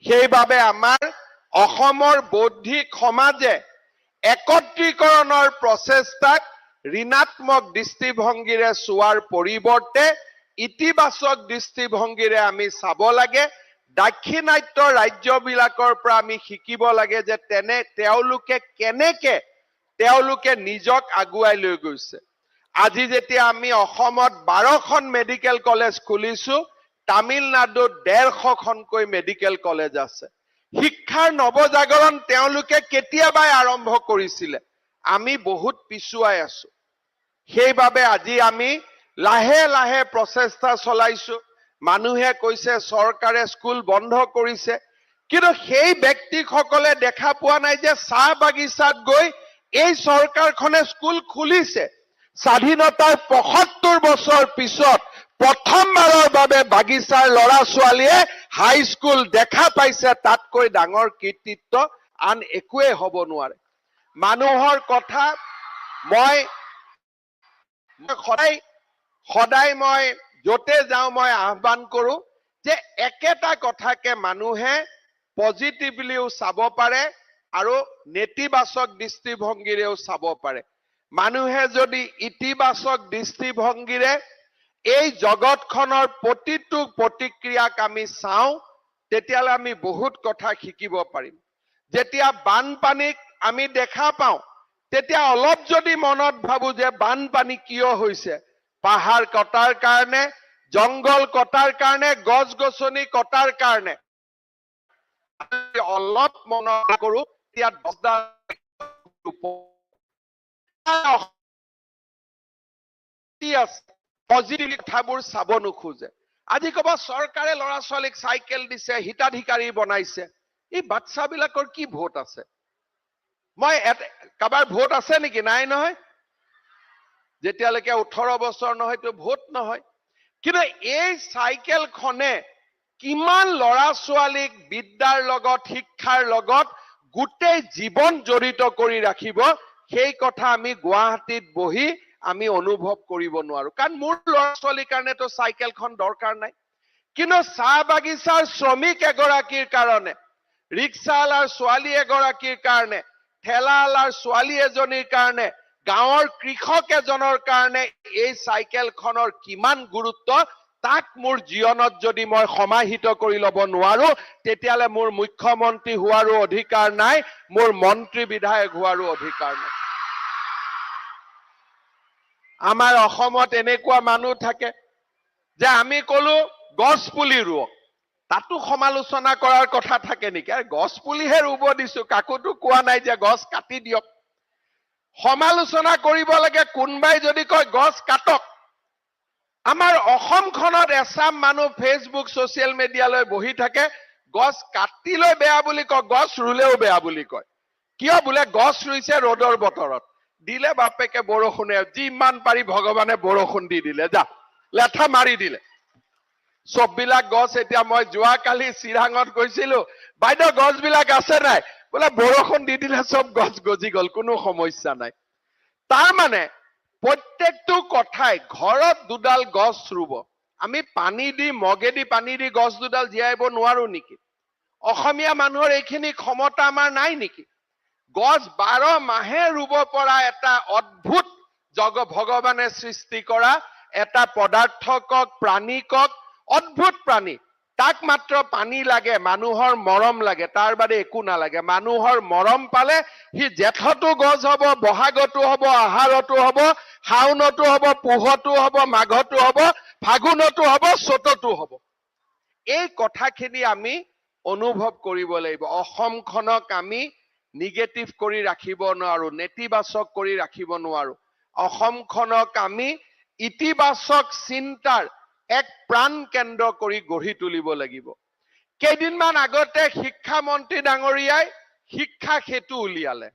সেইবাবে আমাৰ অসমৰ বৌদ্ধিক সমাজে একত্ৰীকৰণৰ প্ৰচেষ্টাক ঋণাত্মক দৃষ্টিভংগীৰে চোৱাৰ পৰিৱৰ্তে ইতিবাচক দৃষ্টিভংগীৰে আমি চাব লাগে। দাক্ষিণাত্য ৰাজ্যবিলাকৰ পৰা আমি শিকিব লাগে যে তেওঁলোকে নিজক আগুৱাই লৈ গৈছে। আজি যেতিয়া আমি অসমত 12খন মেডিকেল কলেজ খুলিছো, তামিলনাডুত 150খনকৈ মেডিকেল কলেজ আছে। শিক্ষাৰ নৱজাগৰণ তেওঁলোকে কেতিয়াবাই আৰম্ভ কৰিছিলে, আমি বহুত পিছুৱাই আছো। সেইবাবে আজি আমি লাহে লাহে প্ৰচেষ্টা চলাইছো। মানুহে কৈছে চৰকাৰে স্কুল বন্ধ কৰিছে, কিন্তু সেই ব্যক্তিসকলে দেখা পোৱা নাই যে চাহ বাগিচাত গৈ এই চৰকাৰখনে স্কুল খুলিছে। স্বাধীনতাৰ 75 বছৰ পিছত প্ৰথমবাৰৰ বাবে বাগিচাৰ ল'ৰা ছোৱালীয়ে হাই স্কুল দেখা পাইছে। তাতকৈ ডাঙৰ কৃতিত্ব আন একোৱে হ'ব নোৱাৰে। মানুহৰ কথা মই সদায় মই যতে যাওঁ মই আহ্বান কৰো যে একেটা কথাকে মানুহে পজিটিভলিও চাব পাৰে আৰু নেতিবাচক দৃষ্টিভংগীৰেও চাব পাৰে। মানুহে যদি ইতিবাচক দৃষ্টিভংগীৰে এই জগতখনৰ প্ৰতিটো প্ৰতিক্ৰিয়াক আমি চাওঁ, তেতিয়ালে আমি বহুত কথা শিকিব পাৰিম। যেতিয়া বানপানীক আমি দেখা পাওঁ, তেতিয়া অলপ যদি মনত ভাবো যে বানপানী কিয় হৈছে, পাহাৰ কটাৰ কাৰণে, জংগল কটাৰ কাৰণে, গছ গছনি কটাৰ কাৰণে, অলপ মনত কৰো এতিয়া 10ডাল পজিটিভ কথাবোৰ চাব নোখোজে। আজি কব চৰকাৰে ল'ৰা ছোৱালীক চাইকেল দিছে, হিতাধিকাৰী বনাইছে। এই বাচ্চাবিলাকৰ কি ভোট আছে? মই কাবাৰ ভোট আছে নেকি? নাই নহয়। যেতিয়ালৈকে 18 বছৰ নহয় তো ভোট নহয়। কিন্তু এই চাইকেলখনে কিমান ল'ৰা ছোৱালীক বিদ্যাৰ লগত, শিক্ষাৰ লগত গোটেই জীৱন জড়িত কৰি ৰাখিব, সেই কথা আমি গুৱাহাটীত বহি আমি অনুভৱ কৰিব নোৱাৰো। কাৰণ মোৰ ল'ৰা ছোৱালীৰ কাৰণেতো চাইকেলখন দৰকাৰ নাই, কিন্তু চাহ বাগিচাৰ শ্ৰমিক এগৰাকীৰ কাৰণে, ৰিক্সাৱালাৰ ছোৱালী এগৰাকীৰ কাৰণে, ঠেলাৱালাৰ ছোৱালী এজনীৰ কাৰণে, গাঁৱৰ কৃষক এজনৰ কাৰণে এই চাইকেলখনৰ কিমান গুৰুত্ব, তাক মোৰ জীৱনত যদি মই সমাহিত কৰি ল'ব নোৱাৰো, তেতিয়ালে মোৰ মুখ্যমন্ত্ৰী হোৱাৰো অধিকাৰ নাই, মোৰ মন্ত্ৰী বিধায়ক হোৱাৰো অধিকাৰ নাই। আমাৰ অসমত এনেকুৱা মানুহ থাকে যে আমি কলো গছ পুলি ৰুওক, তাতো সমালোচনা কৰাৰ কথা থাকে নেকি? গছ পুলিহে ৰুব দিছো, কাকোতো কোৱা নাই যে গছ কাটি দিয়ক। সমালোচনা কৰিব লাগে কোনবাই যদি কয় গছ কাটক। আমাৰ অসমখনত এছাম মানুহ ফেচবুক ছচিয়েল মিডিয়ালৈ বহি থাকে, গছ কাটিলৈ বেয়া বুলি কয়, গছ ৰুলেও বেয়া বুলি কয়। কিয় বোলে গছ ৰুইছে ৰ'দৰ বতৰত, দিলে বাপেকে বৰষুণে, যিমান পাৰি ভগৱানে বৰষুণ দি দিলে, যা লেঠা মাৰি দিলে। চববিলাক গছ এতিয়া মই যোৱাকালি চিৰাঙত গৈছিলো, বাইদেউ গছবিলাক আছে নাই? বোলে বৰষুণ দি দিলে চব গছ গজি গল, কোনো সমস্যা নাই। তাৰ মানে প্ৰত্যেকটো কথাই ঘৰত দুডাল গছ ৰুব। আমি পানী দি, মগেদি পানী দি গছ দুডাল জীয়াইব নোৱাৰো নেকি? অসমীয়া মানুহৰ এইখিনি ক্ষমতা আমাৰ নাই নেকি? গছ 12 মাহে ৰুব পৰা এটা অদ্ভুত ভগৱানে সৃষ্টি কৰা এটা পদাৰ্থকক, প্ৰাণীকক, অদ্ভুত প্ৰাণী। তাক মাত্ৰ পানী লাগে, মানুহৰ মৰম লাগে, তাৰ বাদে একো নালাগে। মানুহৰ মৰম পালে সি জেঠতো গছ হ'ব, বহাগতো হ'ব, আহাৰতো হ'ব, শাওনতো হ'ব, পুহতো হ'ব, মাঘতো হ'ব, ফাগুনতো হ'ব, চ'ততো হ'ব। এই কথাখিনি আমি অনুভৱ কৰিব লাগিব। অসমখনক আমি নিগেটিভ কৰি ৰাখিব নোৱাৰো, নেতিবাচক কৰি ৰাখিব নোৱাৰো। অসমখনক আমি ইতিবাচক চিন্তাৰ এক প্ৰাণ কেন্দ্ৰ কৰি গঢ়ি তুলিব লাগিব। কেইদিনমান আগতে শিক্ষামন্ত্ৰী ডাঙৰীয়াই শিক্ষা সেতু উলিয়ালে,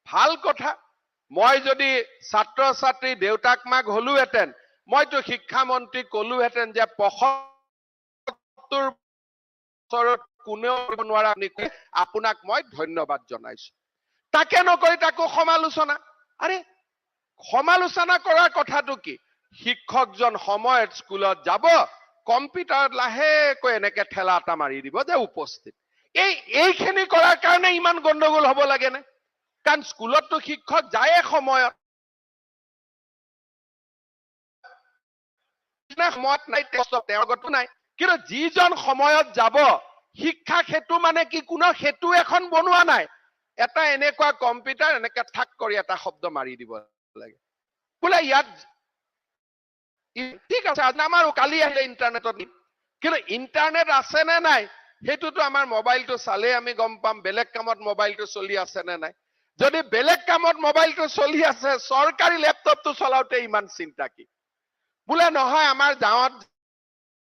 ভাল কথা। মই যদি ছাত্ৰ ছাত্ৰী দেউতাক মাক হলোহেঁতেন মইতো শিক্ষামন্ত্ৰী কলোহেঁতেন যে ৭৫ বছৰত কোনেও কৰিব নোৱাৰা আপোনাক মই ধন্যবাদ জনাইছো তাকে নকৰি তাকো সমালোচনা আৰে সমালোচনা কৰাৰ কথাটো কি শিক্ষকজন সময়ত স্কুলত যাব কম্পিউটাৰত লাহেকৈ এনেকে ঠেলা এটা মাৰি দিব যে উপস্থিত এইখিনি কৰাৰ কাৰণে ইমান গণ্ডগোল হ'ব লাগে নে কাৰণ স্কুলততো শিক্ষক যায় সময়ত সময়ত নাই তেওঁৰ গতো নাই কিন্তু যিজন সময়ত যাব শিক্ষা সেতু মানে কি কোনো সেতু এখন বনোৱা নাই এটা এনেকুৱা কম্পিউটাৰ এনেকে ঠাক কৰি এটা শব্দ মাৰি দিব লাগে বোলে ইয়াত ঠিক আছে আমাৰো কালি আহিলে ইন্টাৰনেটত কিন্তু ইন্টাৰনেট আছে নে নাই সেইটোতো আমাৰ মোবাইলটো চালে আমি গম পাম বেলেগ কামত মোবাইলটো চলি আছে নে নাই যদি বেলেগ কামত মোবাইলটো চলি আছে চৰকাৰী ল্যাপটপটো চলাওতে ইমান চিন্তা কি বোলে নহয় আমাৰ গাঁৱত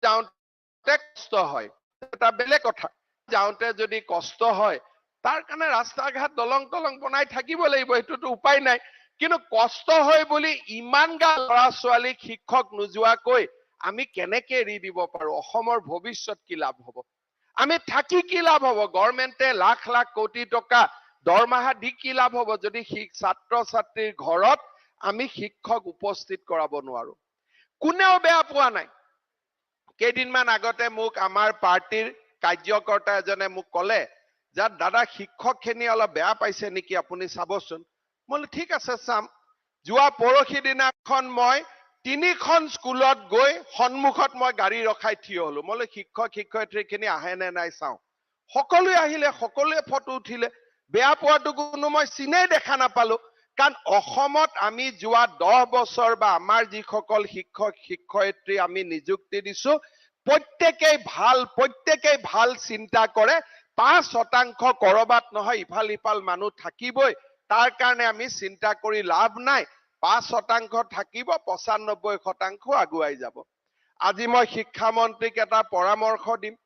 যাওঁতে কষ্ট হয় এটা বেলেগ কথা যাওঁতে যদি কষ্ট হয় তাৰ কাৰণে ৰাস্তা ঘাট দলং বনাই থাকিব লাগিব এইটোতো উপায় নাই কিন্তু কষ্ট হয় বুলি ইমান গা ল'ৰা ছোৱালীক শিক্ষক নোযোৱাকৈ আমি কেনেকে এৰি দিব পাৰো অসমৰ ভৱিষ্যত কি লাভ হ'ব আমি থাকি কি লাভ হ'ব গভৰ্ণমেণ্টে লাখ লাখ কোটি টকা দৰমহা দি কি লাভ হ'ব যদি ছাত্ৰ ছাত্ৰীৰ ঘৰত আমি শিক্ষক উপস্থিত কৰাব নোৱাৰো কোনেও বেয়া পোৱা নাই কেইদিনমান আগতে মোক আমাৰ পাৰ্টিৰ কাৰ্যকৰ্তা এজনে মোক ক'লে যে দাদা শিক্ষকখিনি অলপ বেয়া পাইছে নেকি আপুনি চাবচোন মই ঠিক আছে চাম যোৱা পৰহি দিনাখন মই ৩খন স্কুলত গৈ সন্মুখত মই গাড়ী ৰখাই থিয় হলো মই শিক্ষক শিক্ষয়িত্ৰীখিনি আহে নে নাই চাওঁ সকলোৱে আহিলে সকলোৱে ফটো উঠিলে বেয়া পোৱাটো কোনো মই চিনেই দেখা নাপালো কাৰণ অসমত আমি যোৱা 10 বছৰ বা আমাৰ যিসকল শিক্ষক শিক্ষয়িত্ৰী আমি নিযুক্তি দিছো প্ৰত্যেকেই ভাল চিন্তা কৰে ৫% কৰবাত নহয় ইফাল মানুহ থাকিবই তাৰ কাৰণে আমি চিন্তা কৰি লাভ নাই ৫% থাকিব ৯৫% আগুৱাই যাব আজি মই শিক্ষামন্ত্ৰীক এটা পৰামৰ্শ দিম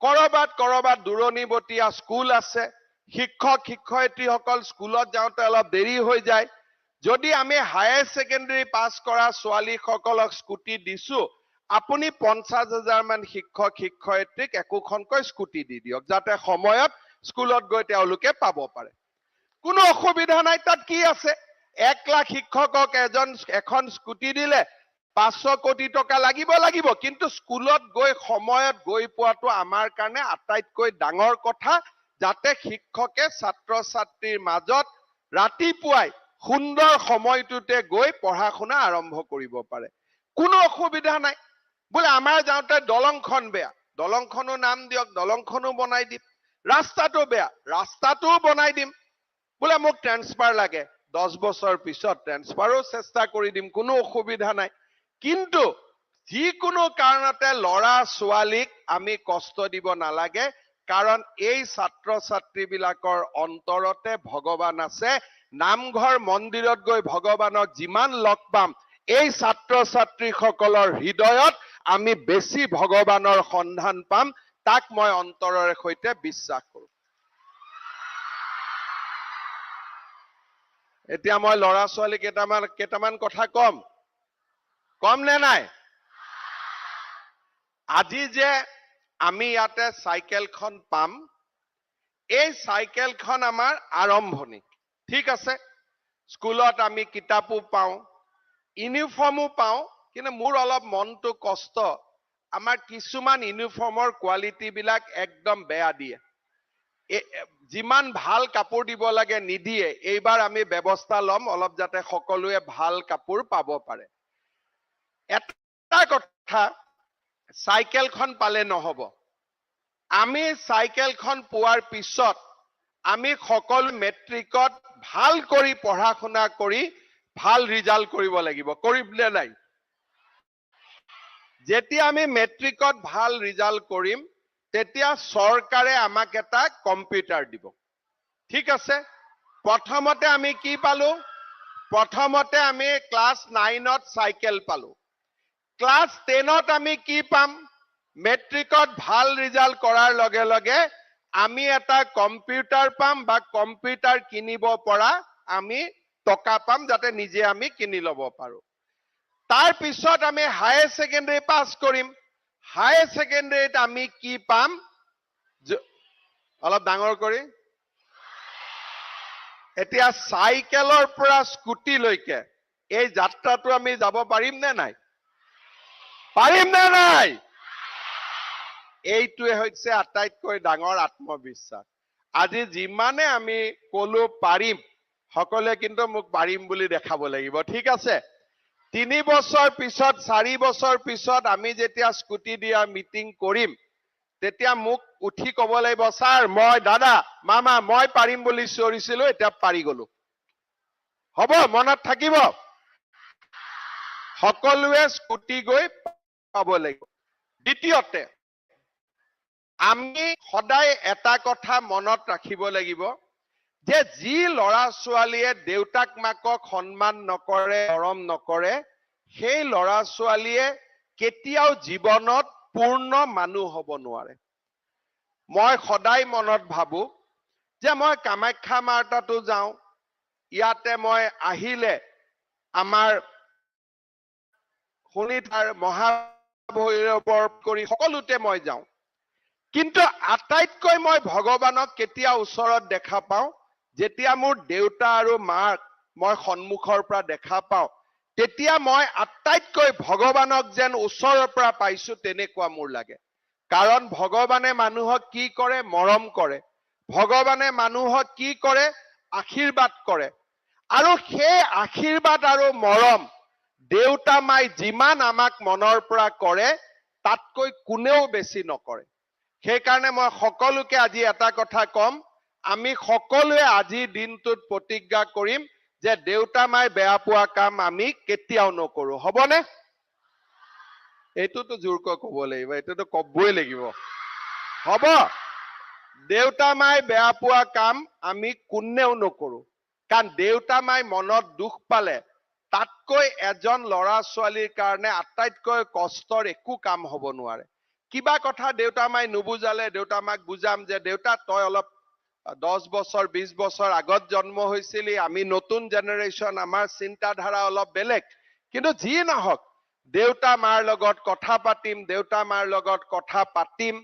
কৰবাত দূৰণিবতীয়া স্কুল আছে শিক্ষক শিক্ষয়িত্ৰীসকল স্কুলত যাওঁতে অলপ দেৰি হৈ যায় যদি আমি হায়াৰ সেকেন্ডাৰী পাছ কৰা ছোৱালীসকলক স্কুটি দিছো আপুনি ৫০,০০০ মান শিক্ষক শিক্ষয়িত্ৰীক একোখনকৈ স্কুটি দি দিয়ক যাতে সময়ত স্কুলত গৈ তেওঁলোকে পাব পাৰে কোনো অসুবিধা নাই তাত কি আছে 1 লাখ শিক্ষকক এখন স্কুটি দিলে 500 কোটি টকা লাগিব কিন্তু স্কুলত গৈ সময়ত গৈ পোৱাটো আমাৰ কাৰণে আটাইতকৈ ডাঙৰ কথা যাতে শিক্ষকে ছাত্ৰ ছাত্ৰীৰ মাজত ৰাতিপুৱাই সুন্দৰ সময়টোতে গৈ পঢ়া শুনা আৰম্ভ কৰিব পাৰে কোনো অসুবিধা নাই বোলে আমাৰ যাওঁতে দলংখন বেয়া দলংখনো নাম দিয়ক দলংখনো বনাই দিম ৰাস্তাটো বেয়া ৰাস্তাটোও বনাই দিম বোলে মোক ট্ৰান্সফাৰ লাগে 10 বছৰ পিছত ট্ৰান্সফাৰো চেষ্টা কৰি দিম কোনো অসুবিধা নাই কিন্তু যিকোনো কাৰণতে ল'ৰা ছোৱালীক আমি কষ্ট দিব নালাগে কাৰণ এই ছাত্ৰ ছাত্ৰীবিলাকৰ অন্তৰতে ভগৱান আছে নামঘৰ মন্দিৰত গৈ ভগৱানক যিমান লগ পাম এই ছাত্ৰ ছাত্ৰীসকলৰ হৃদয়ত আমি বেছি ভগৱানৰ সন্ধান পাম তাক মই অন্তৰৰে সৈতে বিশ্বাস কৰো এতিয়া মই ল'ৰা ছোৱালী কেইটামান কথা কম নে নাই আজি যে আমি ইয়াতে চাইকেলখন পাম এই চাইকেলখন আমাৰ আৰম্ভণি ঠিক আছে স্কুলত আমি কিতাপো পাওঁ ইউনিফৰ্মো পাওঁ কিন্তু মোৰ অলপ মনটো কষ্ট আমাৰ কিছুমান ইউনিফৰ্মৰ কোৱালিটি বিলাক একদম বেয়া দিয়ে যিমান ভাল কাপোৰ দিব লাগে নিদিয়ে এইবাৰ আমি ব্যৱস্থা লম অলপ যাতে সকলোৱে ভাল কাপোৰ পাব পাৰে এটা কথা চাইকেলখন পালে নহব আমি চাইকেলখন পোৱাৰ পিছত আমি সকলো মেট্ৰিকত ভাল কৰি পঢ়া শুনা কৰি ভাল ৰিজাল্ট কৰিব লাগিব কৰিবনে নাই যেতিয়া আমি মেট্ৰিকত ভাল ৰিজাল্ট কৰিম তেতিয়া চৰকাৰে আমাক এটা কম্পিউটাৰ দিব ঠিক আছে প্ৰথমতে আমি কি পালো প্ৰথমতে আমি ক্লাস 9ত সাইকেল পালো ক্লাস 10ত আমি কি পাম মেট্ৰিকত ভাল ৰিজাল্ট কৰাৰ লগে লগে আমি এটা কম্পিউটাৰ পাম বা কম্পিউটাৰ কিনিব পৰা আমি টকা পাম যাতে নিজে আমি কিনি ল'ব পাৰো তাৰ পিছত আমি হায়াৰ সেকেন্ডাৰী পাস কৰিম হায়াৰ সেকেন্ডাৰীত আমি কি পাম অলপ ডাঙৰ কৰি এতিয়া সাইকেলৰ পৰা স্কুটি লৈকে এই যাত্ৰাটো আমি যাব পাৰিম নে নাই এইটোৱে হৈছে আটাইতকৈ ডাঙৰ আত্মবিশ্বাস আজি যিমানে আমি কলো পাৰিম সকলে কিন্তু মোক পাৰিম বুলি দেখাব লাগিব ঠিক আছে 3 বছৰ পিছত 4 বছৰ পিছত আমি যেতিয়া স্কুটি দিয়া মিটিং কৰিম তেতিয়া মোক উঠি ক'ব লাগিব স্যাৰ মই দাদা মামা মই পাৰিম বুলি চিঞৰিছিলো এতিয়া পাৰি গলো হ'ব মনত থাকিব সকলোৱে স্কুটি গৈ পাব লাগিব দ্বিতীয়তে আমি সদায় এটা কথা মনত ৰাখিব লাগিব যে যি লৰা ছোৱালীয়ে দেউতাক মাকক সন্মান নকৰে মৰম নকৰে সেই লৰা ছোৱালীয়ে কেতিয়াও জীৱনত পূৰ্ণ মানুহ হ'ব নোৱাৰে মই সদায় মনত ভাবো যে মই কামাখ্যা মাৰ্তাটো যাওঁ ইয়াতে মই আহিলে আমাৰ শনিধাৰ মহাভৈৰৱৰ কৰি সকলোতে মই যাওঁ কিন্তু আটাইতকৈ মই ভগৱানক কেতিয়া ওচৰত দেখা পাওঁ যেতিয়া মোৰ দেউতা আৰু মাক মই সন্মুখৰ পৰা দেখা পাওঁ তেতিয়া মই আটাইতকৈ ভগৱানক যেন ওচৰৰ পৰা পাইছো তেনেকুৱা মোৰ লাগে কাৰণ ভগৱানে মানুহক কি কৰে মৰম কৰে ভগৱানে মানুহক কি কৰে আশীৰ্বাদ কৰে আৰু সেই আশীৰ্বাদ আৰু মৰম দেউতা মাই যিমান আমাক মনৰ পৰা কৰে তাতকৈ কোনেও বেছি নকৰে সেইকাৰণে মই সকলোকে আজি এটা কথা কম আমি সকলোৱে আজি দিনটোত প্ৰতিজ্ঞা কৰিম যে দেউতা মাই বেয়া পোৱা কাম আমি কেতিয়াও নকৰো হ'বনে এইটোতো জোৰকৈ ক'ব লাগিব এইটোতো ক'বই লাগিব হ'ব দেউতা মাই বেয়া পোৱা কাম আমি কোনেও নকৰো কাৰণ দেউতা মাই মনত দুখ পালে তাতকৈ এজন লৰা ছোৱালীৰ কাৰণে আটাইতকৈ কষ্টৰ একো কাম হ'ব নোৱাৰে কিবা কথা দেউতা মাই নুবুজালে দেউতা মাক বুজাম যে দেউতা তই অলপ 10 বছৰ 20 বছৰ আগত জন্ম হৈছিলি আমি নতুন জেনাৰেশ্যন আমাৰ চিন্তাধাৰা অলপ বেলেগ কিন্তু যি নহওক দেউতা মাৰ লগত কথা পাতিম দেউতা মাৰ লগত কথা পাতিম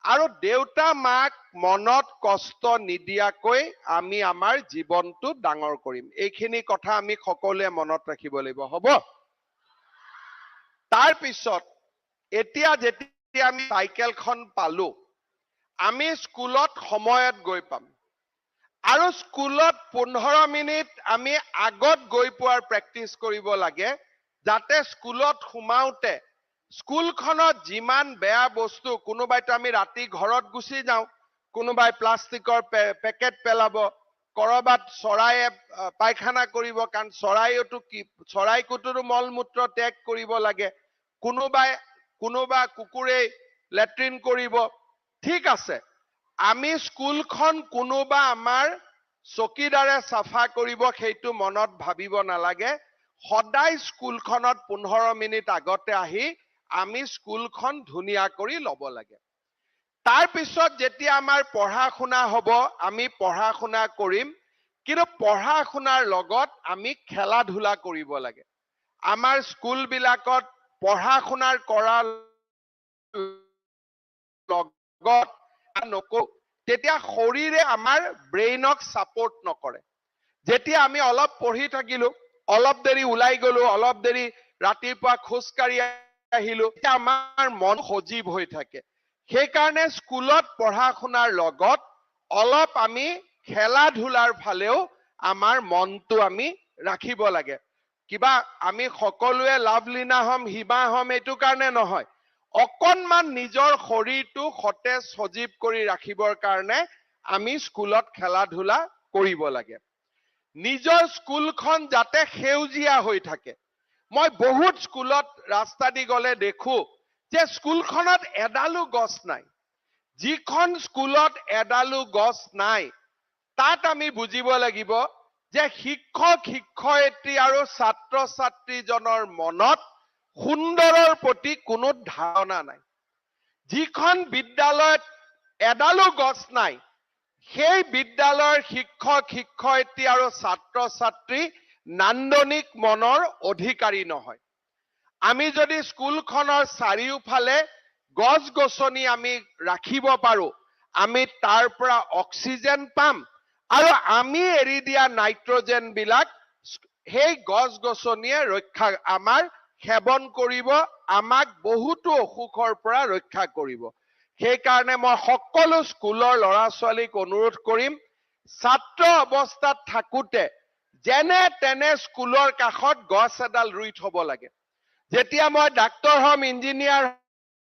আৰু দেউতা মাক মনত কষ্ট নিদিয়াকৈ আমি আমাৰ জীৱনটো ডাঙৰ কৰিম এইখিনি কথা আমি সকলোৱে মনত ৰাখিব লাগিব হ'ব তাৰ পিছত এতিয়া যেতিয়া আমি সাইকেলখন পালো আমি স্কুলত সময়ত গৈ পাম আৰু স্কুলত 15 মিনিট আমি আগত গৈ পোৱাৰ প্ৰেক্টিছ কৰিব লাগে যাতে স্কুলত সোমাওতে স্কুলখনত যিমান বেয়া বস্তু কোনোবাইতো আমি ৰাতি ঘৰত গুচি যাওঁ কোনোবাই প্লাষ্টিকৰ পেকেট পেলাব কৰবাত চৰাইয়ে পায়খানা কৰিব কাৰণ চৰাইকুটোৰো মল মূত্ৰ ত্যাগ কৰিব লাগে কোনোবা কুকুৰে লেট্ৰিন কৰিব ঠিক আছে আমি স্কুলখন কোনোবা আমাৰ চকীদাৰে সাফা কৰিব সেইটো মনত ভাবিব নালাগে সদায় স্কুলখনত 15 মিনিট আগতে আহি আমি স্কুলখন ধুনীয়া কৰি ল'ব লাগে তাৰ পিছত যেতিয়া আমাৰ পঢ়া শুনা হ'ব আমি পঢ়া শুনা কৰিম কিন্তু পঢ়া শুনাৰ লগত আমি খেলা ধূলা কৰিব লাগে আমাৰ স্কুল বিলাকত পঢ়া শুনাৰ কৰাৰ লগত নকৰো তেতিয়া শৰীৰে আমাৰ ব্ৰেইনক সাপোৰ্ট নকৰে যেতিয়া আমি অলপ পঢ়ি থাকিলো অলপ দেৰি ওলাই গলো অলপ দেৰি ৰাতিপুৱা খোজকাঢ়ি আহিলো আমাৰ মন সজীৱ হৈ থাকে সেইকাৰণে স্কুলত পঢ়া শুনাৰ লগত অলপ আমি খেলা ধূলাৰ ফালেও আমাৰ মনটো আমি ৰাখিব লাগে কিবা আমি সকলোৱে লাভলীনা হম হিবা হম এইটো কাৰণে নহয় অকনমান নিজৰ শৰীৰটো সতেজ সজীৱ কৰি ৰাখিবৰ কাৰণে আমি স্কুলত খেলা ধূলা কৰিব লাগে নিজৰ স্কুলখন যাতে সেউজীয়া হৈ থাকে মই বহুত স্কুলত ৰাস্তা দি গলে দেখো যে স্কুলখনত এডালো গছ নাই যিখন স্কুলত এডালো গছ নাই তাত আমি বুজিব লাগিব যে শিক্ষক শিক্ষয়িত্ৰী আৰু ছাত্ৰ ছাত্ৰীজনৰ মনত সুন্দৰৰ প্ৰতি কোনো ধাৰণা নাই যিখন বিদ্যালয়ত এডালো গছ নাই সেই বিদ্যালয়ৰ শিক্ষক শিক্ষয়িত্ৰী আৰু ছাত্ৰ ছাত্ৰী নান্দনিক মনৰ অধিকাৰী নহয়। আমি যদি স্কুলখনৰ চাৰিওফালে গছ গছনি আমি ৰাখিব পাৰো, আমি তাৰ পৰা অক্সিজেন পাম আৰু আমি এৰি দিয়া নাইট্ৰজেন বিলাক সেই গছ গছনিয়ে ৰক্ষা আমাৰ সেৱন কৰিব, আমাক বহুতো অসুখৰ পৰা ৰক্ষা কৰিব। সেইকাৰণে মই সকলো স্কুলৰ ল'ৰা ছোৱালীক অনুৰোধ কৰিম, ছাত্ৰ অৱস্থাত থাকোতে যেনে তেনে স্কুলৰ কাষত গছ এডাল ৰুই থব লাগে। যেতিয়া মই ডাক্তৰ হ'ম, ইঞ্জিনিয়াৰ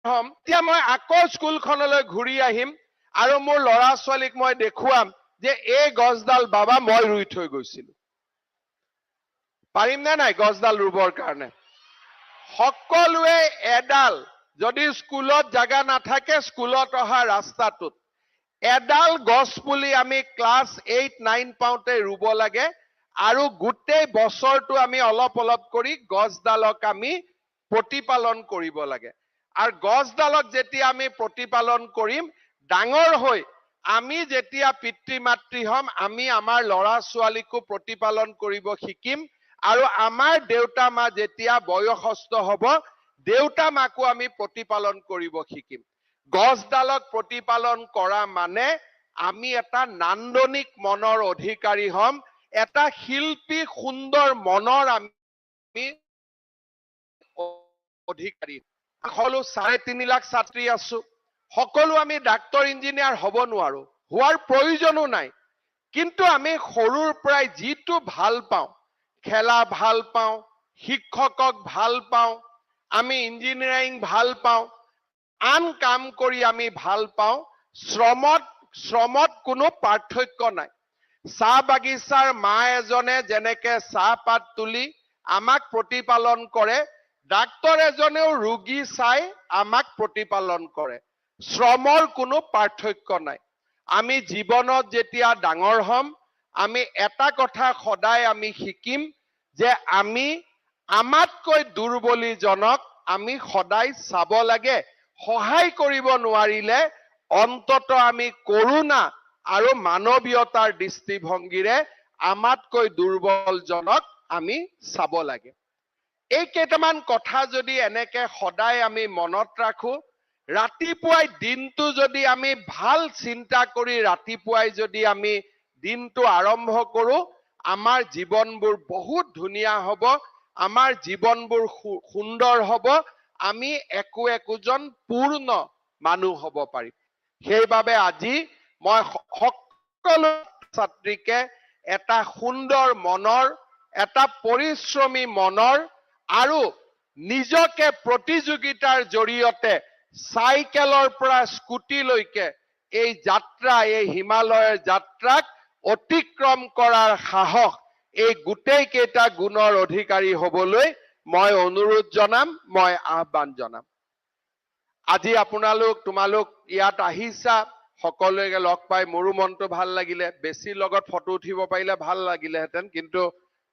হ'ম, তেতিয়া মই আকৌ স্কুলখনলৈ ঘূৰি আহিম আৰু মোৰ ল'ৰা ছোৱালীক মই দেখুৱাম যে এই গছডাল বাবা মই ৰুই থৈ গৈছিলো। পাৰিম নে নাই গছডাল ৰুবৰ কাৰণে? সকলোৱে এডাল, যদি স্কুলত জাগা নাথাকে স্কুলত অহা ৰাস্তাটোত এডাল গছ পুলি আমি ক্লাছ 8-9 পাওঁতে ৰুব লাগে আৰু গোটেই বছৰটো আমি অলপ অলপ কৰি গছডালক আমি প্ৰতিপালন কৰিব লাগে। আৰু গছডালক যেতিয়া আমি প্ৰতিপালন কৰিম, ডাঙৰ হৈ আমি যেতিয়া পিতৃ মাতৃ হ'ম, আমি আমাৰ ল'ৰা ছোৱালীকো প্ৰতিপালন কৰিব শিকিম আৰু আমাৰ দেউতা মা যেতিয়া বয়সস্থ হ'ব, দেউতা মাকো আমি প্ৰতিপালন কৰিব শিকিম। গছডালক প্ৰতিপালন কৰা মানে আমি এটা নান্দনিক মনৰ অধিকাৰী হ'ম, এটা শিল্পী সুন্দৰ মনৰ আমি অধিকাৰী। সকলো 3.5 লাখ ছাত্ৰী আছো, সকলো আমি ডাক্তৰ ইঞ্জিনিয়াৰ হ'ব নোৱাৰো, হোৱাৰ প্ৰয়োজনো নাই। কিন্তু আমি সৰুৰ পৰাই যিটো ভাল পাওঁ, খেলা ভাল পাওঁ, শিক্ষকক ভাল পাওঁ, আমি ইঞ্জিনিয়াৰিং ভাল পাওঁ, আন কাম কৰি আমি ভাল পাওঁ, শ্ৰমত কোনো পাৰ্থক্য নাই। চাহ বাগিচাৰ মা এজনে যেনেকে চাহপাত তুলি আমাক প্ৰতিপালন কৰে, ডাক্তৰ এজনেও ৰোগী চাই আমাক প্ৰতিপালন কৰে। শ্ৰমৰ কোনো পাৰ্থক্য নাই। আমি জীৱনত যেতিয়া ডাঙৰ হ'ম, আমি এটা কথা সদায় আমি শিকিম যে আমি আমাতকৈ দুৰ্বলীজনক আমি সদায় চাব লাগে, সহায় কৰিব নোৱাৰিলে অন্তত আমি কৰোণা আৰু মানৱীয়তাৰ দৃষ্টিভংগীৰে আমাতকৈ দুৰ্বলজনক আমি চাব লাগে। এই কেইটামান কথা যদি এনেকে সদায় আমি মনত ৰাখো, ৰাতিপুৱাই দিনটো যদি আমি ভাল চিন্তা কৰি ৰাতিপুৱাই যদি আমি দিনটো আৰম্ভ কৰো, আমাৰ জীৱনবোৰ বহুত ধুনীয়া হ'ব, আমাৰ জীৱনবোৰ সুন্দৰ হ'ব, আমি একোজন পূৰ্ণ মানুহ হ'ব পাৰিম। সেইবাবে আজি মই সকলো ছাত্ৰীকে এটা সুন্দৰ মনৰ, এটা পৰিশ্ৰমী মনৰ আৰু নিজকে প্ৰতিযোগিতাৰ জৰিয়তে চাইকেলৰ পৰা স্কুটিলৈকে এই যাত্ৰা, এই হিমালয়ৰ যাত্ৰাক অতিক্ৰম কৰাৰ সাহস, এই গোটেই কেইটা গুণৰ অধিকাৰী হ'বলৈ মই অনুৰোধ জনাম, মই আহ্বান জনাম। আজি তোমালোক ইয়াত আহিছা, সকলোকে লগ পাই মোৰো মনটো ভাল লাগিলে। বেছি লগত ফটো উঠিব পাৰিলে ভাল লাগিলেহেঁতেন, কিন্তু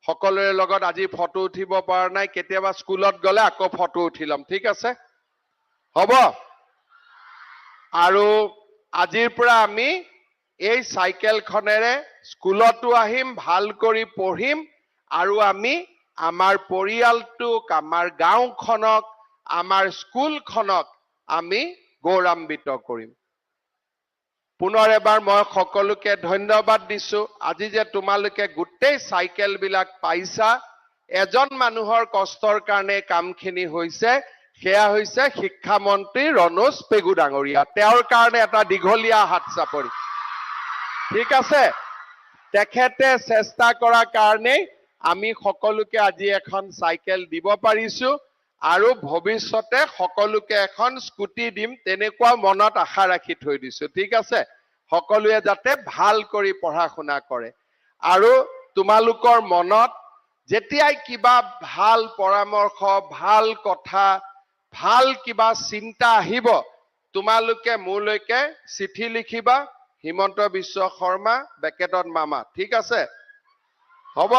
সকলোৰে লগত আজি ফটো উঠিব পৰা নাই। কেতিয়াবা স্কুলত গ'লে আকৌ ফটো উঠি ল'ম, ঠিক আছে? হ'ব? আৰু আজিৰ পৰা আমি এই চাইকেলখনেৰে স্কুলতো আহিম, ভাল কৰি পঢ়িম আৰু আমি আমাৰ পৰিয়ালটোক, আমাৰ গাঁওখনক, আমাৰ স্কুলখনক আমি গৌৰৱান্বিত কৰিম। পুনৰ এবাৰ মই সকলোকে ধন্যবাদ দিছো। আজি যে তোমালোকে গোটেই চাইকেল বিলাক পাইছা, এজন মানুহৰ কষ্টৰ কাৰণে কামখিনি হৈছে, সেয়া হৈছে শিক্ষামন্ত্ৰী ৰণোজ পেগু ডাঙৰীয়া। তেওঁৰ কাৰণে এটা দীঘলীয়া হাত চাপৰি। ঠিক আছে? তেখেতে চেষ্টা কৰাৰ কাৰণে আমি সকলোকে আজি এখন চাইকেল দিব পাৰিছো আৰু ভৱিষ্যতে সকলোকে এখন স্কুটি দিম, তেনেকুৱা মনত আশা ৰাখি থৈ দিছো। ঠিক আছে? সকলোৱে যাতে ভাল কৰি পঢ়া শুনা কৰে আৰু তোমালোকৰ মনত যেতিয়াই কিবা ভাল পৰামৰ্শ, ভাল কথা, ভাল কিবা চিন্তা আহিব, তোমালোকে মোলৈকে চিঠি লিখিবা, হিমন্ত বিশ্ব শৰ্মা বেকেটত মামা। ঠিক আছে? হ'ব?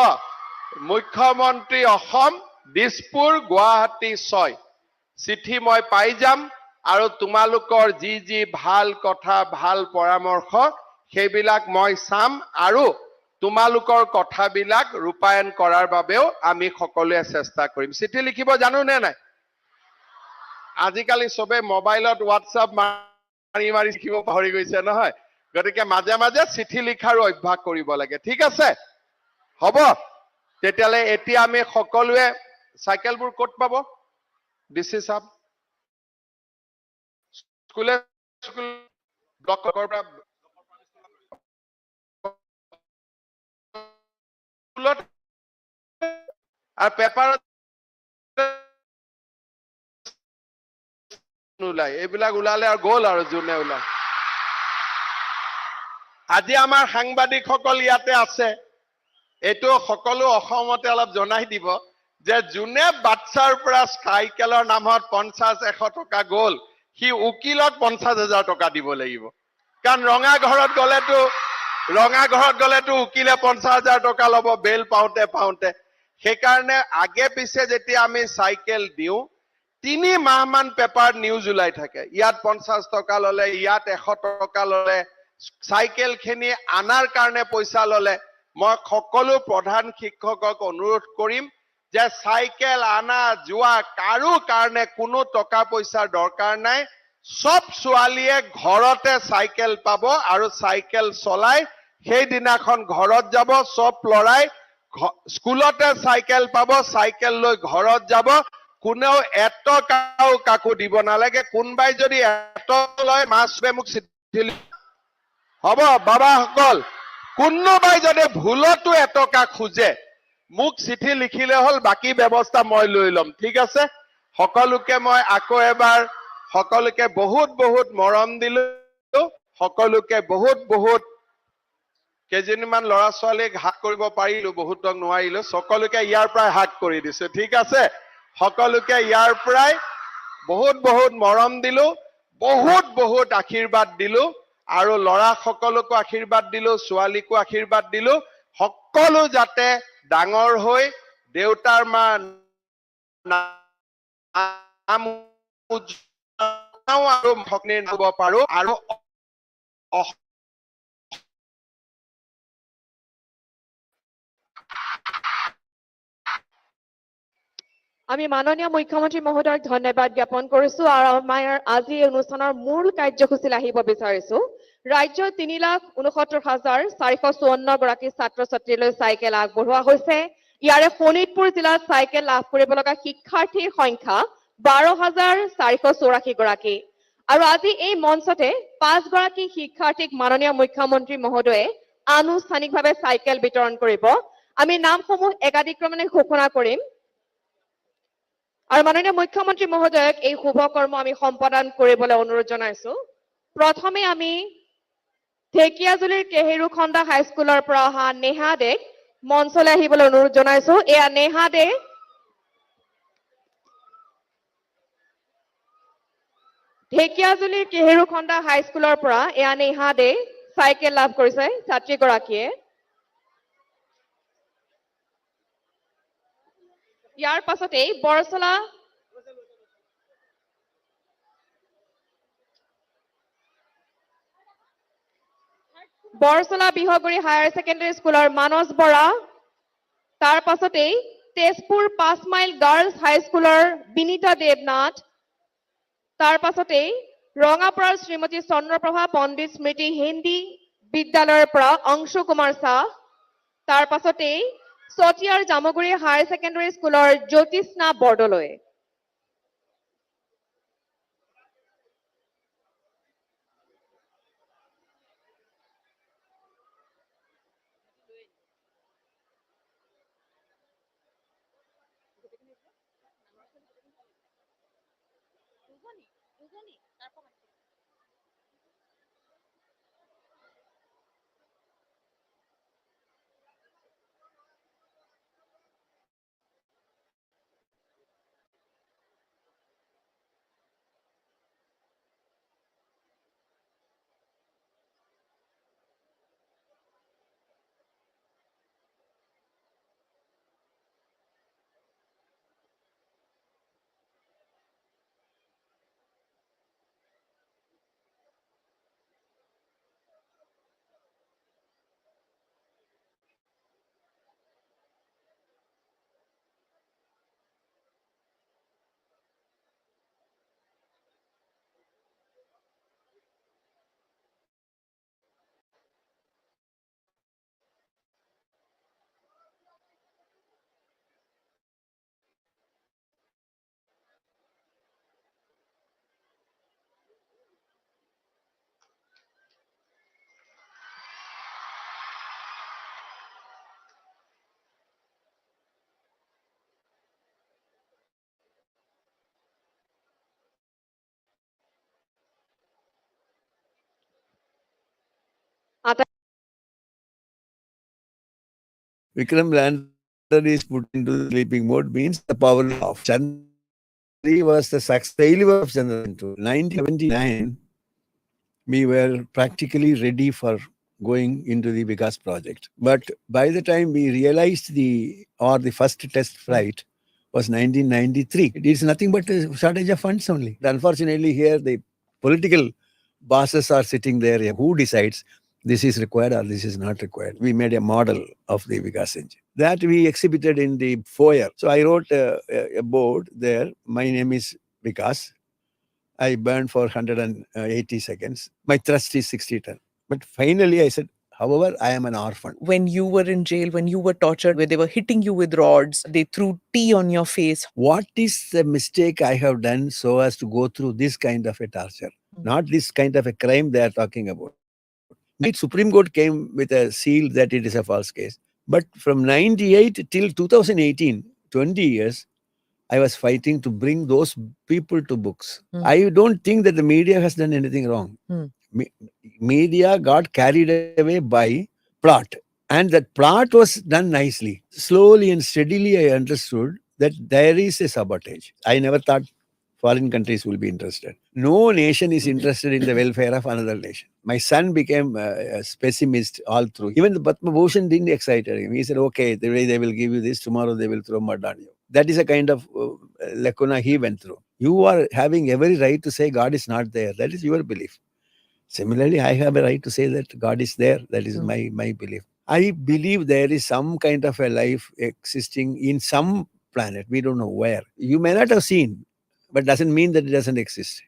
মুখ্যমন্ত্ৰী অসম, দিছপুৰ, গুৱাহাটী 6 চিঠি মই পাই যাম আৰু তোমালোকৰ যি ভাল কথা, ভাল পৰামৰ্শ সেইবিলাক মই চাম আৰু তোমালোকৰ কথাবিলাক ৰূপায়ণ কৰাৰ বাবেও আমি সকলোৱে চেষ্টা কৰিম চিঠি লিখিব জানো নে নাই আজিকালি সবে মোবাইলত WhatsApp মাৰি মাৰি লিখিব পাহৰি গৈছে নহয় গতিকে মাজে মাজে চিঠি লিখাৰ অভ্যাস কৰিব লাগে ঠিক আছে হ'ব তেতিয়ালে এতিয়া আমি সকলোৱে সাইকেলবোৰ ক'ত পাব ডিসি সাহেব স্কুলে স্কুল ব্লকৰ পৰা স্কুলত আৰু পেপাৰত নোলাই এইবিলাক ওলালে আৰু গ'ল আৰু যোনে ওলাই আজি আমাৰ সাংবাদিকসকল ইয়াতে আছে এইটো সকলো অসমতে অলপ জনাই দিব যে যোনে বাচ্চাৰ পৰা সাইকেলৰ নামত 50-100 টকা গ'ল সি উকিলত 50,000 টকা দিব লাগিব কাৰণ ৰঙা ঘৰত গলেতো উকিলে 50,000 টকা ল'ব বেল পাওঁতে সেইকাৰণে আগে পিছে যেতিয়া আমি সাইকেল দিও 3 মাহ মান পেপাৰ নিউজ ওলাই থাকে ইয়াত 50 টকা ললে ইয়াত 100 টকা ললে সাইকেল খিনি আনাৰ কাৰণে পইচা ললে মই সকলো প্ৰধান শিক্ষকক অনুৰোধ কৰিম যে সাইকেল আনা যোৱা কাৰো কাৰণে কোনো টকা পইচাৰ দৰকাৰ নাই সব ছোৱালীয়ে ঘৰতে সাইকেল পাব আৰু সাইকেল চলাই সেই দিনাখন ঘৰত যাব সব লৰাই স্কুলতে সাইকেল পাব সাইকেল লৈ ঘৰত যাব কোনেও এটকাও কাকো দিব নালাগে কোনবাই যদি এটকা লয় মাছবে মোক চিঠি হ'ব বাবাসকল কোনোবাই যদি ভুলতো এটকা খুজে মোক চিঠি লিখিলে হল বাকি ব্যৱস্থা মই লৈ লম ঠিক আছে সকলোকে মই আকৌ এবাৰ সকলোকে বহুত বহুত মৰম দিলো সকলোকে বহুত কেইজনমান ল'ৰা ছোৱালীক হাত কৰিব পাৰিলো বহুতক নোৱাৰিলো সকলোকে ইয়াৰ পৰাই হাত কৰি দিছো ঠিক আছে সকলোকে ইয়াৰ পৰাই বহুত মৰম দিলো বহুত আশীৰ্বাদ দিলো আৰু ল'ৰা সকলকো আশীৰ্বাদ দিলো ছোৱালীকো আশীৰ্বাদ দিলো সকলো যাতে ডাঙৰ হৈ দেউতাৰ মা নাম আৰু ভগ্নীৰ নাম পাৰো আৰু আমি মাননীয় মুখ্যমন্ত্ৰী মহোদয়ক ধন্যবাদ জ্ঞাপন কৰিছো আৰু আমাৰ আজি এই অনুষ্ঠানৰ মূল কাৰ্যসূচীলৈ আহিব বিচাৰিছো ৰাজ্যৰ 3,69,454 গৰাকী ছাত্ৰ ছাত্ৰীলৈ চাইকেল আগবঢ়োৱা হৈছে ইয়াৰে শোণিতপুৰ জিলাত চাইকেল লাভ কৰিব লগা শিক্ষাৰ্থীৰ সংখ্যা 12,484 গৰাকী আৰু আজি এই মঞ্চতে 5 গৰাকী শিক্ষাৰ্থীক মাননীয় মুখ্যমন্ত্ৰী মহোদয়ে আনুষ্ঠানিকভাৱে চাইকেল বিতৰণ কৰিব আমি নামসমূহ একাধিক্ৰমে ঘোষণা কৰিম আৰু মাননীয় মুখ্যমন্ত্ৰী মহোদয়ক এই শুভ কৰ্ম আমি সম্পাদন কৰিবলৈ অনুৰোধ জনাইছো প্ৰথমে আমি ঢেকিয়াজুলিৰ কেহেৰুখন্দা হাইস্কুলৰ পৰা অহা নেহা দেক মঞ্চলৈ আহিবলৈ অনুৰোধ জনাইছো এয়া নেহা দে ঢেকিয়াজুলিৰ কেহেৰুখন্দা হাইস্কুলৰ পৰা এয়া নেহা দে চাইকেল লাভ কৰিছে ছাত্ৰীগৰাকীয়ে ইয়াৰ পাছতেই বৰচলা বিহগুৰি হায়াৰ ছেকেণ্ডাৰী স্কুলৰ মানস বৰা তাৰ পাছতেই তেজপুৰ 5 মাইল গাৰ্লছ হাইস্কুলৰ বিনীতা দেৱনাথ তাৰ পাছতেই ৰঙাপাৰাৰ শ্ৰীমতী চন্দ্ৰপ্ৰভা পণ্ডিত স্মৃতি হিন্দী বিদ্যালয়ৰ পৰা অংশু কুমাৰ শাহ তাৰ পাছতেই চতিয়াৰ জামুগুৰি হায়াৰ ছেকেণ্ডাৰী স্কুলৰ জ্যোতিষ্ণা Bordoloi Vikram lander is put into sleeping mode means the power is off. Chandrayaan was the failure of Chandrayaan 2. 1979, we were practically ready for going into the Vikas project. But by the time we realized the first test flight was 1993, it is nothing but a shortage of funds only. Unfortunately, here the political bosses are sitting there. Who decides this is required or this is not required? We made a model of the Vikas engine that we exhibited in the foyer. So I wrote a board there. My name is Vikas. I burned for 180 seconds. My thrust is 60 ton. But finally I said, however, I am an orphan. When you were in jail, when you were tortured, where they were hitting you with rods, they threw tea on your face. What is the mistake I have done so as to go through this kind of a torture? Not this kind of a crime they are talking about. The Supreme Court came with a seal that it is a false case. But from 98 till 2018, 20 years, I was fighting to bring those people to books. I don't think that the media has done anything wrong. Media got carried away by plot. And that plot was done nicely. Slowly and steadily I understood that there is a sabotage. I never thought foreign countries will be interested. No nation is interested in the welfare of another nation. My son became a pessimist all through. Even the Padma Bhushan didn't excite him. He said, okay, the way they will give you this, tomorrow they will throw mud on you. That is a kind of lacuna he went through. You are having every right to say God is not there. That is your belief. Similarly, I have a right to say that God is there. That is my belief. I believe there is some kind of a life existing in some planet. We don't know where. You may not have seen, but doesn't mean that it doesn't exist.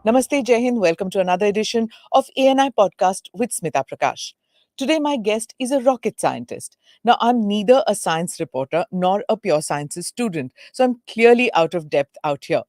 Namaste, Jai Hind. Welcome to another edition of ANI Podcast with Smita Prakash. Today, my guest is a rocket scientist. Now, I'm neither a science reporter nor a pure sciences student, so I'm clearly out of depth out here.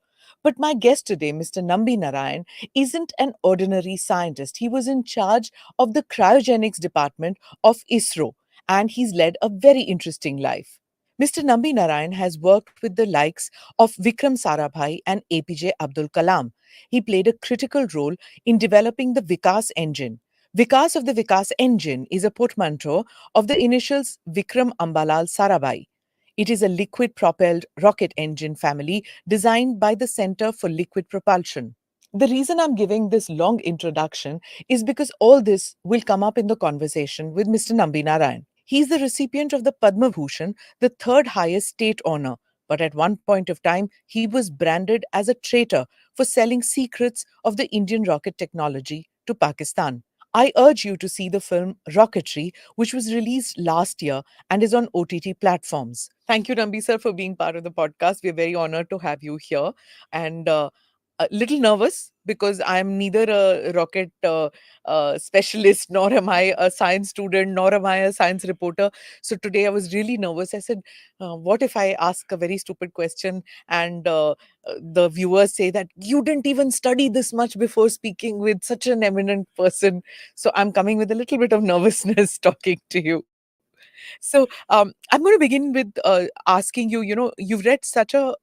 But my guest today, Mr. Nambi Narayan, isn't an ordinary scientist. He was in charge of the cryogenics department of ISRO, and he's led a very interesting life. Mr. Nambi Narayan has worked with the likes of Vikram Sarabhai and APJ Abdul Kalam. He played a critical role in developing the Vikas engine. Vikas of the Vikas engine is a portmanteau of the initials Vikram Ambalal Sarabhai. It is a liquid-propelled rocket engine family designed by the Center for Liquid Propulsion. The reason I'm giving this long introduction is because all this will come up in the conversation with Mr. Nambi Narayan. He's the recipient of the Padma Bhushan, the third highest state honor. But at one point of time, he was branded as a traitor for selling secrets of the Indian rocket technology to Pakistan. I urge you to see the film Rocketry, which was released last year and is on OTT platforms. Thank you, Nambi sir, for being part of the podcast. We're very honored to have you here. And a little nervous because I'm neither a rocket specialist, nor am I a science student, nor am I a science reporter. So today I was really nervous. I said, what if I ask a very stupid question and the viewers say that you didn't even study this much before speaking with such an eminent person? So I'm coming with a little bit of nervousness talking to you. So I'm going to begin with asking you, you've read such a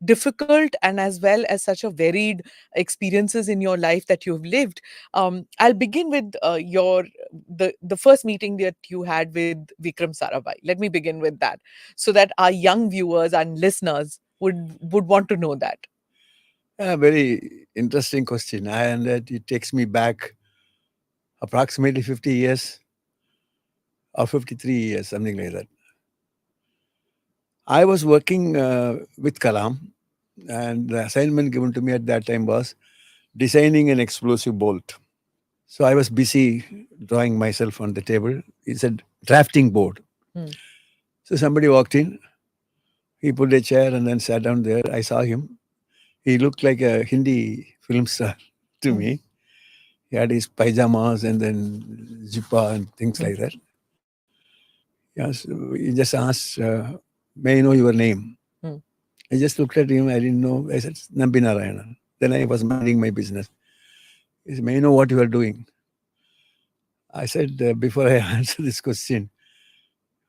difficult and as well as such a varied experiences in your life that you've lived. I'll begin with the first meeting that you had with Vikram Sarabhai. Let me begin with that so that our young viewers and listeners would want to know that. A very interesting question. And it takes me back approximately 50 years or 53 years, something like that. I was working with Kalam, and the assignment given to me at that time was designing an explosive bolt. So I was busy drawing myself on the table. It's a drafting board. So somebody walked in. He put a chair and then sat down there. I saw him. He looked like a Hindi film star to me. He had his pajamas and then zippa and things like that. Yes, he just asked, may I know your name? I just looked at him. I didn't know. I said, Nambi Narayanan. Then I was minding my business. He said, may I know what you are doing? I said, before I answer this question,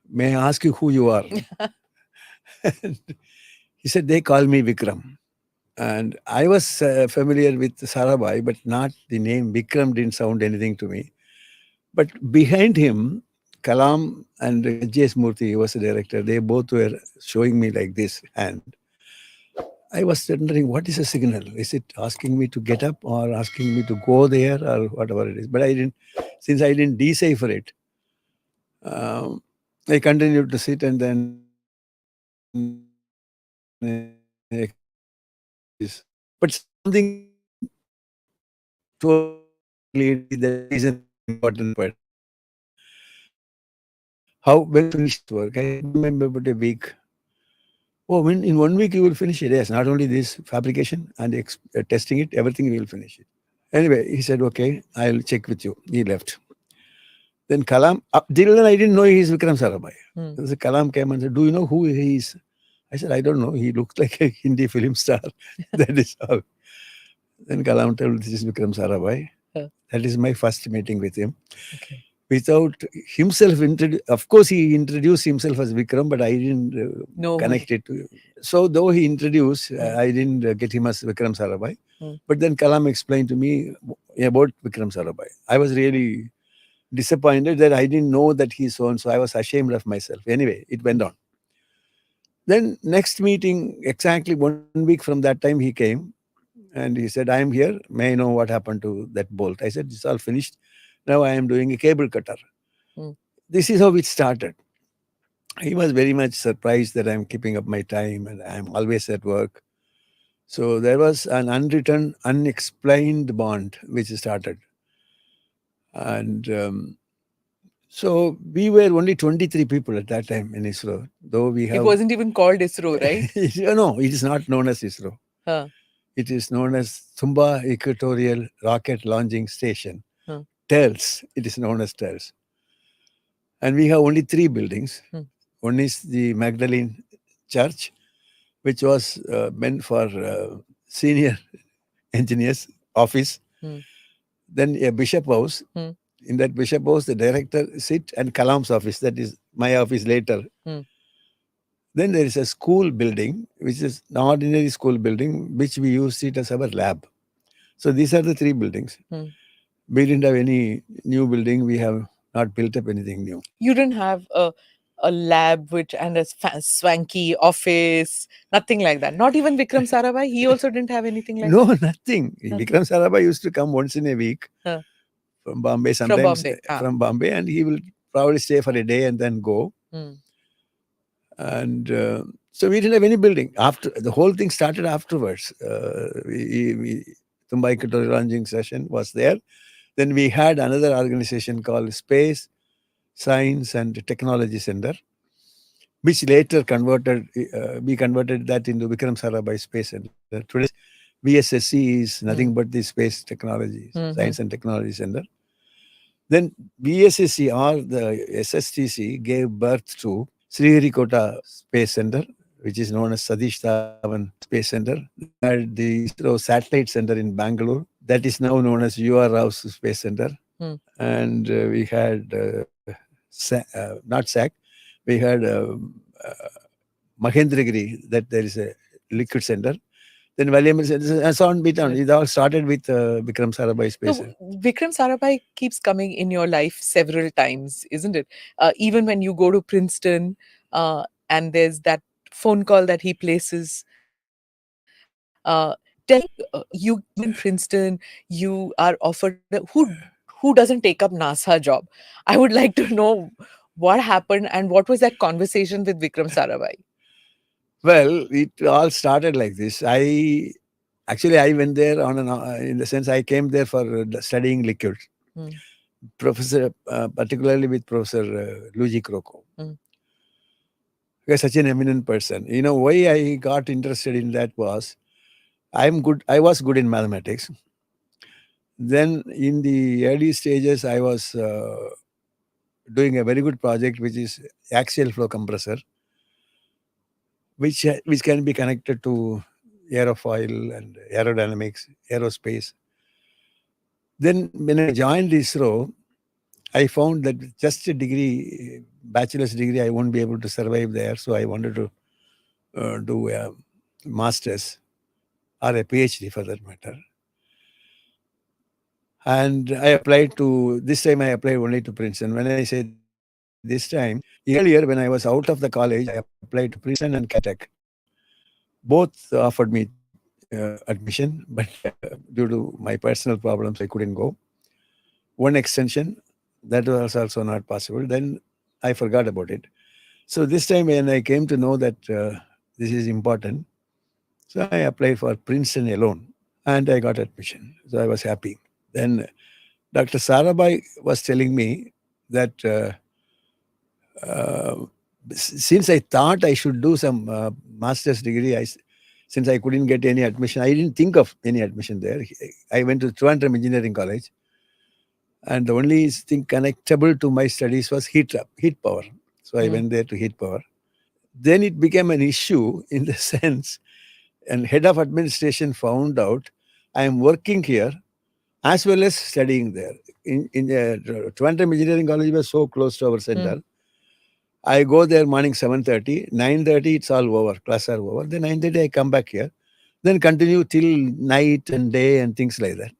may I ask you who you are? He said, they call me Vikram. And I was familiar with Sarabhai, but not the name Vikram didn't sound anything to me. But behind him, Kalam and J.S. Murthy, he was the director, they both were showing me like this hand. I was wondering, what is a signal? Is it asking me to get up or asking me to go there or whatever it is? But since I didn't decipher it, I continued to sit and then but something told clearly that is an important part. How when finished work? I remember about a week. Oh, when in 1 week you will finish it? Yes, not only this fabrication and testing it, everything you will finish it. Anyway, he said, okay, I'll check with you. He left. Then Kalam, till then I didn't know he's Vikram Sarabhai. So Kalam came and said, do you know who he is? I said, I don't know. He looked like a Hindi film star. That is all. Then Kalam told, this is Vikram Sarabhai. That is my first meeting with him. Okay. Without himself, of course, he introduced himself as Vikram, but I didn't connect it to him. So, though he introduced, I didn't get him as Vikram Sarabhai. But then Kalam explained to me about Vikram Sarabhai. I was really disappointed that I didn't know that he's so and so. I was ashamed of myself. Anyway, it went on. Then next meeting, exactly 1 week from that time, he came and he said, I am here. May I know what happened to that bolt? I said, it's all finished. Now I am doing a cable cutter. This is how it started. He was very much surprised that I'm keeping up my time and I'm always at work. So there was an unwritten, unexplained bond which started. And so we were only 23 people at that time in ISRO, though we have... It wasn't even called ISRO, right? No, it is not known as ISRO. It is known as Thumba Equatorial Rocket Launching Station. TELS, it is known as TELS. And we have only 3 buildings. One is the Magdalene Church, which was meant for senior engineers office. Then a bishop house. In that bishop house, the director sit and Kalam's office, that is my office later. Then there is a school building, which is an ordinary school building, which we use it as our lab. So these are the 3 buildings. We didn't have any new building. We have not built up anything new. You didn't have a lab and a swanky office, nothing like that. Not even Vikram Sarabhai, he also didn't have anything like that? No, nothing. Vikram Sarabhai used to come once in a week from Bombay, sometimes from Bombay, and he will probably stay for a day and then go. And so we didn't have any building. After the whole thing started afterwards. Thumba Equatorial Launching Session was there. Then we had another organization called Space, Science and Technology Center, which later we converted that into Vikram Sarabhai Space Center. Today, VSSC is nothing but the Space Technology, Science and Technology Center. Then VSSC or the SSTC gave birth to Sriharikota Space Center, which is known as Satish Dhawan Space Center. We had the ISRO Satellite Center in Bangalore. That is now known as U.R. Rao's Space Center. And we had, not SAC, we had Mahendragiri, that there is a liquid center. Then William and so on, it all started with Vikram Sarabhai Space Center. Vikram Sarabhai keeps coming in your life several times, isn't it? Even when you go to Princeton and there's that phone call that he places. You in Princeton, you are offered who doesn't take up NASA job? I would like to know what happened and what was that conversation with Vikram Sarabhai? Well, it all started like this. I went there in the sense I came there for studying liquids. Professor, particularly with Professor Luigi Crocco. He was such an eminent person. You know, why I got interested in that was, I was good in mathematics. Then in the early stages, I was doing a very good project, which is axial flow compressor, which can be connected to aerofoil and aerodynamics, aerospace. Then when I joined ISRO, I found that just a degree, bachelor's degree, I won't be able to survive there. So I wanted to do a master's. or a PhD for that matter. And I applied to, this time I applied only to Princeton. When I say this time, earlier when I was out of the college, I applied to Princeton and Caltech. Both offered me admission, but due to my personal problems, I couldn't go. One extension, that was also not possible. Then I forgot about it. So this time when I came to know that this is important, so I applied for Princeton alone and I got admission. So I was happy. Then Dr. Sarabhai was telling me that since I thought I should do some master's degree, since I couldn't get any admission, I didn't think of any admission there. I went to Trivandrum Engineering College, and the only thing connectable to my studies was heat power. So I went there to heat power. Then it became an issue in the sense, and head of administration found out I am working here as well as studying there. In Trivandrum Engineering College was so close to our center. I go there morning 7:30, 9:30 it's all over, class are over. Then 9:30 I come back here, then continue till night and day and things like that.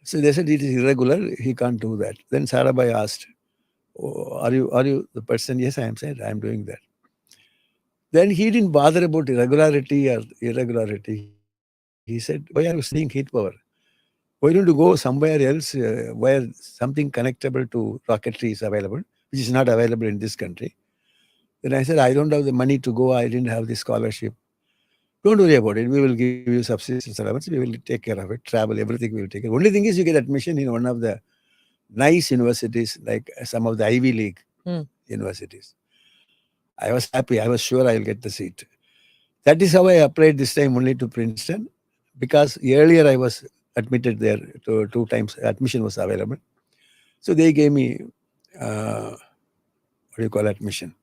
So they said it is irregular, he can't do that. Then Sarabhai asked, oh, are you the person? Yes, I am saying I am doing that. Then he didn't bother about irregularity or irregularity. He said, why are you studying heat power? Why don't you go somewhere else where something connectable to rocketry is available, which is not available in this country? Then I said, I don't have the money to go. I didn't have the scholarship. Don't worry about it. We will give you subsistence allowance. We will take care of it. Travel, everything we will take care. Only thing is you get admission in one of the nice universities, like some of the Ivy League universities. I was happy. I was sure I will get the seat. That is how I applied this time only to Princeton, because earlier I was admitted there to 2 times. Admission was available. So they gave me, admission.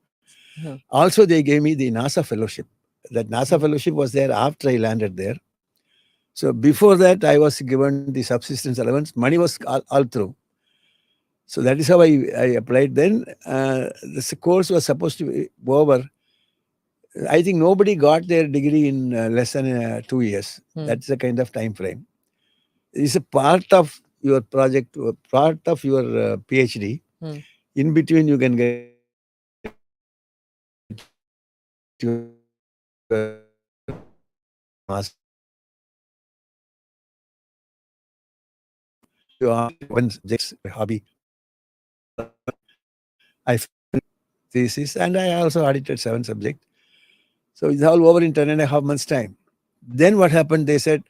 Also, they gave me the NASA fellowship. That NASA fellowship was there after I landed there. So before that, I was given the subsistence allowance. Money was all through. So that is how I applied. Then this course was supposed to be over. I think nobody got their degree in less than 2 years. That's the kind of time frame. It's a part of your project, part of your PhD. In between, you can get your master. One subject's hobby. I thesis, and I also audited 7 subjects. So it's all over in 10.5 months' time. Then what happened? They said,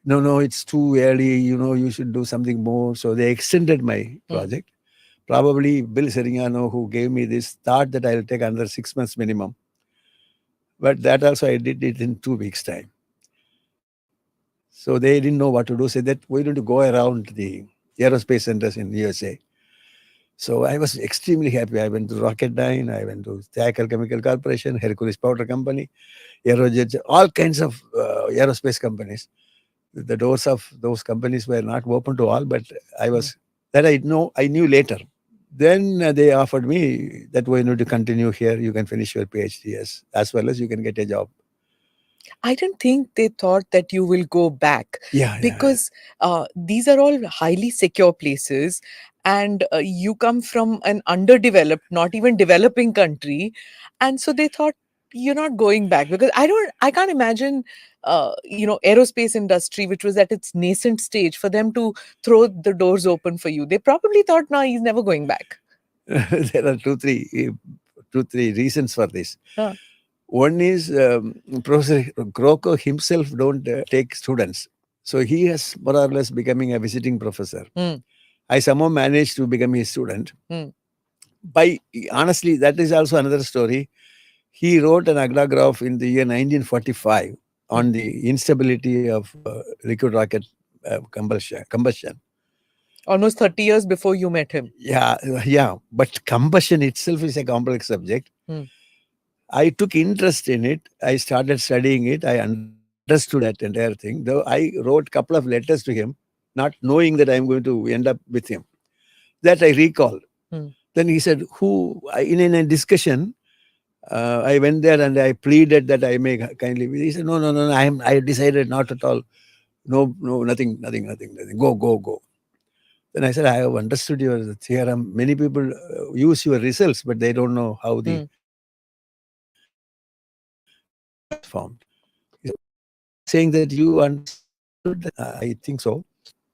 no, it's too early. You should do something more. So they extended my project. Probably Bill Serignano, who gave me this, thought that I'll take another 6 months minimum. But that also I did it in 2 weeks' time. So they didn't know what to do. Said that we're going to go around the aerospace centers in the USA. So I was extremely happy. I went to Rocketdyne, I went to Thacker Chemical Corporation, Hercules Powder Company, Aerojet, all kinds of aerospace companies. The doors of those companies were not open to all, but I knew later. Then they offered me that we need to continue here. You can finish your PhD as well as you can get a job. I don't think they thought that you will go back. Because these are all highly secure places, and you come from an underdeveloped, not even developing country, and so they thought you're not going back. Because I can't imagine aerospace industry, which was at its nascent stage, for them to throw the doors open for you. They probably thought, no, he's never going back. There are two, three reasons for this. One is Professor Groko himself don't take students. So he has more or less becoming a visiting professor. I somehow managed to become his student. Honestly, that is also another story. He wrote an agrograph in the year 1945 on the instability of liquid rocket combustion. Almost 30 years before you met him. Yeah. But combustion itself is a complex subject. I took interest in it. I started studying it. I understood that entire thing. Though I wrote a couple of letters to him, not knowing that I'm going to end up with him. That I recall. Then he said, in a discussion, I went there and I pleaded that I may kindly. He said, no, no, no, no, I decided not at all. No, no, nothing. Go. Then I said, I have understood your theorem. Many people use your results, but they don't know how the formed. Saying that you understood that, I think so.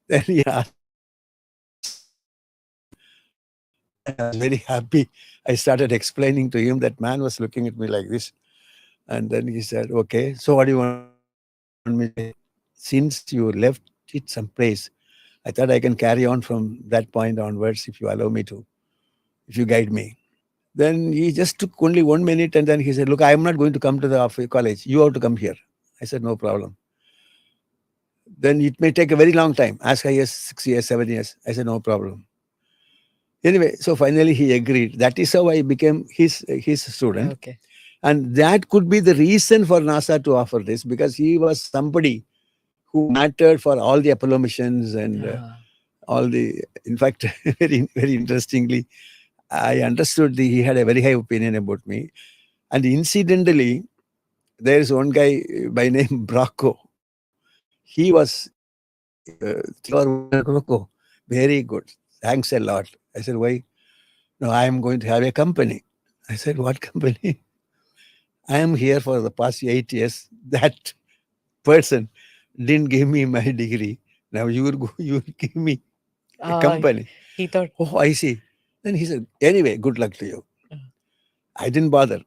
Then he asked, I was very happy. I started explaining to him. That man was looking at me like this. And then he said, okay, so what do you want me to say? Since you left it someplace, I thought I can carry on from that point onwards if you allow me to, if you guide me. Then he just took only 1 minute and then he said, look, I am not going to come to the college. You have to come here. I said, no problem. Then it may take a very long time, as high as 6 years, 7 years. I said, no problem. Anyway, so finally he agreed. That is how I became his student. Okay. And that could be the reason for NASA to offer this, because he was somebody who mattered for all the Apollo missions and all the, in fact, very, very interestingly, I understood he had a very high opinion about me. And incidentally, there is one guy by name Bracco. He was very good. Thanks a lot. I said, why? No, I am going to have a company. I said, what company? I am here for the past 8 years. That person didn't give me my degree. Now you will give me a company. He thought, oh, I see. Then he said, anyway, good luck to you. I didn't bother.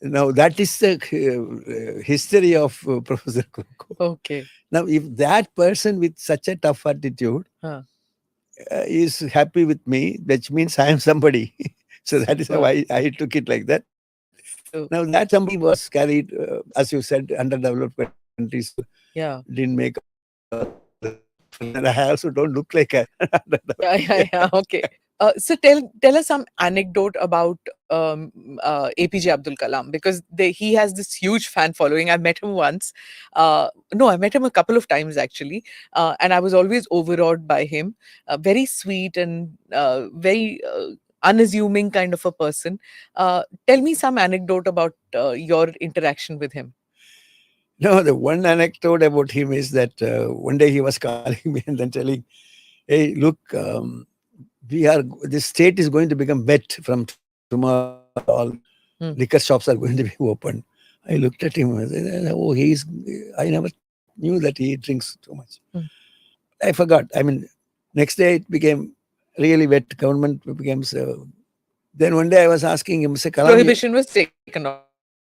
Now that is the history of Professor Kurko. okay. Now, if that person with such a tough attitude is happy with me, which means I am somebody. So that is how I took it like that. Now that somebody was carried, as you said, underdeveloped countries. Yeah. Didn't make. And I also don't look like a. Yeah. Okay. So tell us some anecdote about APJ Abdul Kalam, because he has this huge fan following. I met him once. No, I met him a couple of times actually, and I was always overawed by him. Very sweet and very unassuming kind of a person. Tell me some anecdote about your interaction with him. No, the one anecdote about him is that one day he was calling me and then telling, hey, look, this state is going to become wet from tomorrow. All liquor shops are going to be open. I looked at him and said, oh, I never knew that he drinks too much. I forgot. I mean, next day it became really wet. Government became so. Then one day I was asking him, say, prohibition was taken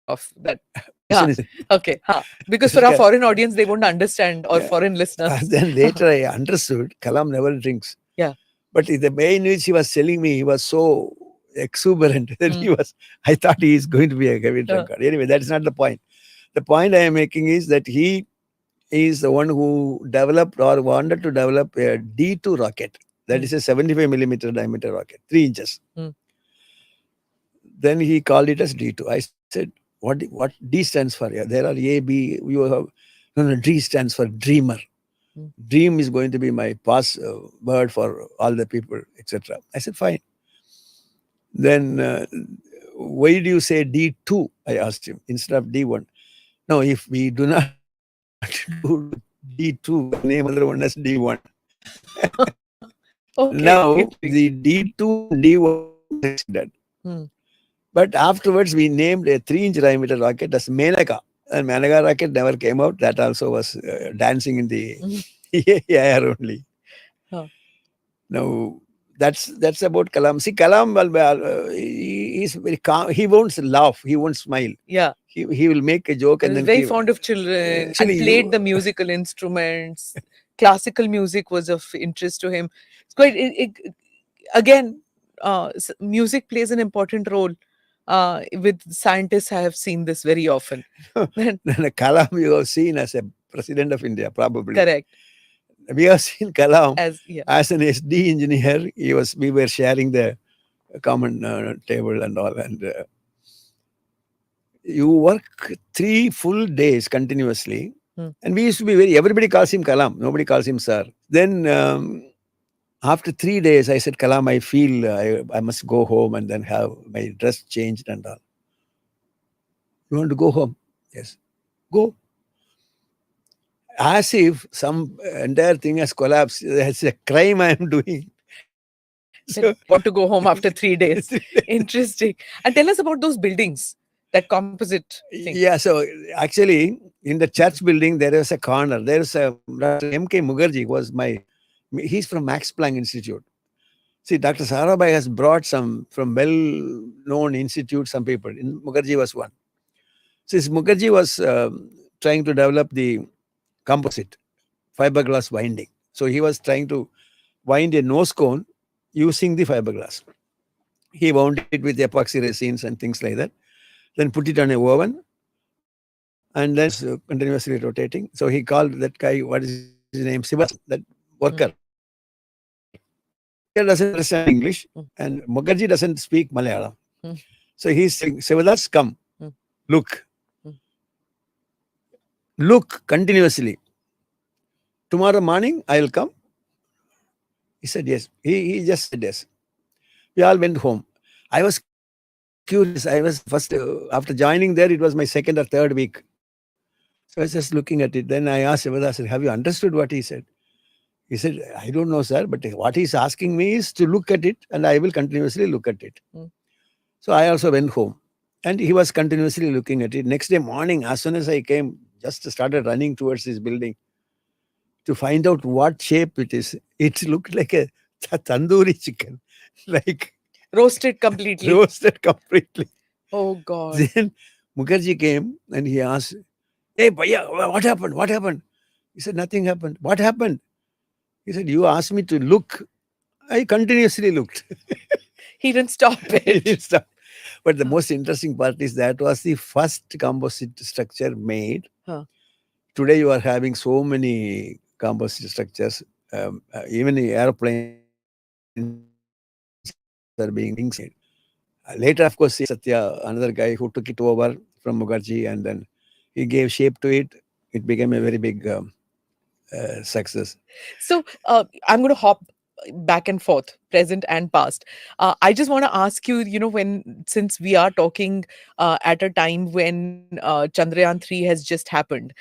off that. Yeah. Okay. Because for our foreign audience, they won't understand, or foreign listeners. Then later I understood Kalam never drinks. Yeah. But the way in which he was telling me, he was so exuberant that I thought he is going to be a heavy drunkard. Anyway, that's not the point. The point I am making is that he is the one who developed or wanted to develop a D2 rocket. That is a 75 millimeter diameter rocket, 3 inches. Then he called it as D2. I said, what D stands for? Yeah, there are A, B, you have, no, D stands for dreamer. Dream is going to be my word for all the people, etc. I said, fine. Then, why do you say D2? I asked him, instead of D1. No, if we do not do D2, name other one as D1. Okay. Now, the D2, D1 is dead. But afterwards, we named a 3-inch diameter rocket as Menaka. And Menaka rocket never came out. That also was dancing in the air only. Now, that's about Kalam. See, Kalam, he is very calm. He won't laugh. He won't smile. Yeah. He will make a joke and then very fond of children. Actually, and played the musical instruments. Classical music was of interest to him. It's quite again. Music plays an important role. With scientists, I have seen this very often. Kalam you have seen as a president of India, probably. Correct. We have seen Kalam as an SD engineer. We were sharing the common table and all. And you work 3 full days continuously. And we used to be everybody calls him Kalam. Nobody calls him sir. Then after 3 days, I said, Kalam, I feel I must go home and then have my dress changed and all. You want to go home? Yes. Go. As if some entire thing has collapsed. It's a crime I am doing. That want to go home after 3 days. Interesting. And tell us about those buildings, that composite thing. Yeah, so actually, in the church building, there is a corner. There's a Dr. M.K. Mukherjee he's from Max Planck Institute. See, Dr. Sarabhai has brought some from well-known institutes, some people. Mukherjee was one. Since Mukherjee was trying to develop the composite fiberglass winding. So he was trying to wind a nose cone using the fiberglass. He wound it with epoxy resins and things like that. Then put it on a oven and then continuously rotating. So he called that guy, what is his name? Sivas, that worker. He doesn't understand English and Mukherjee doesn't speak Malayalam. So he's saying, Sivadas, come, look. Look continuously. Tomorrow morning, I will come. He said yes. He just said yes. We all went home. I was curious. I was first, after joining there, it was my second or third week. So I was just looking at it. Then I asked Sivadas, I said, have you understood what he said? He said, I don't know, sir, but what he's asking me is to look at it and I will continuously look at it. So I also went home and he was continuously looking at it. Next day morning, as soon as I came, just started running towards this building to find out what shape it is. It looked like a tandoori chicken, like Roasted completely. roasted completely. Oh God. Then Mukherjee came and he asked, hey, Bhaiya, what happened? What happened? He said, nothing happened. What happened? He said, you asked me to look. I continuously looked. He didn't stop He it. didn't stop. But the most interesting part is that was the first composite structure made. Today you are having so many composite structures. Even the airplanes are being made. Later, of course, Satya, another guy who took it over from Mukherjee, and then he gave shape to it. It became a very big success. So I'm going to hop back and forth, present and past. I just want to ask you, since we are talking at a time when Chandrayaan 3 has just happened,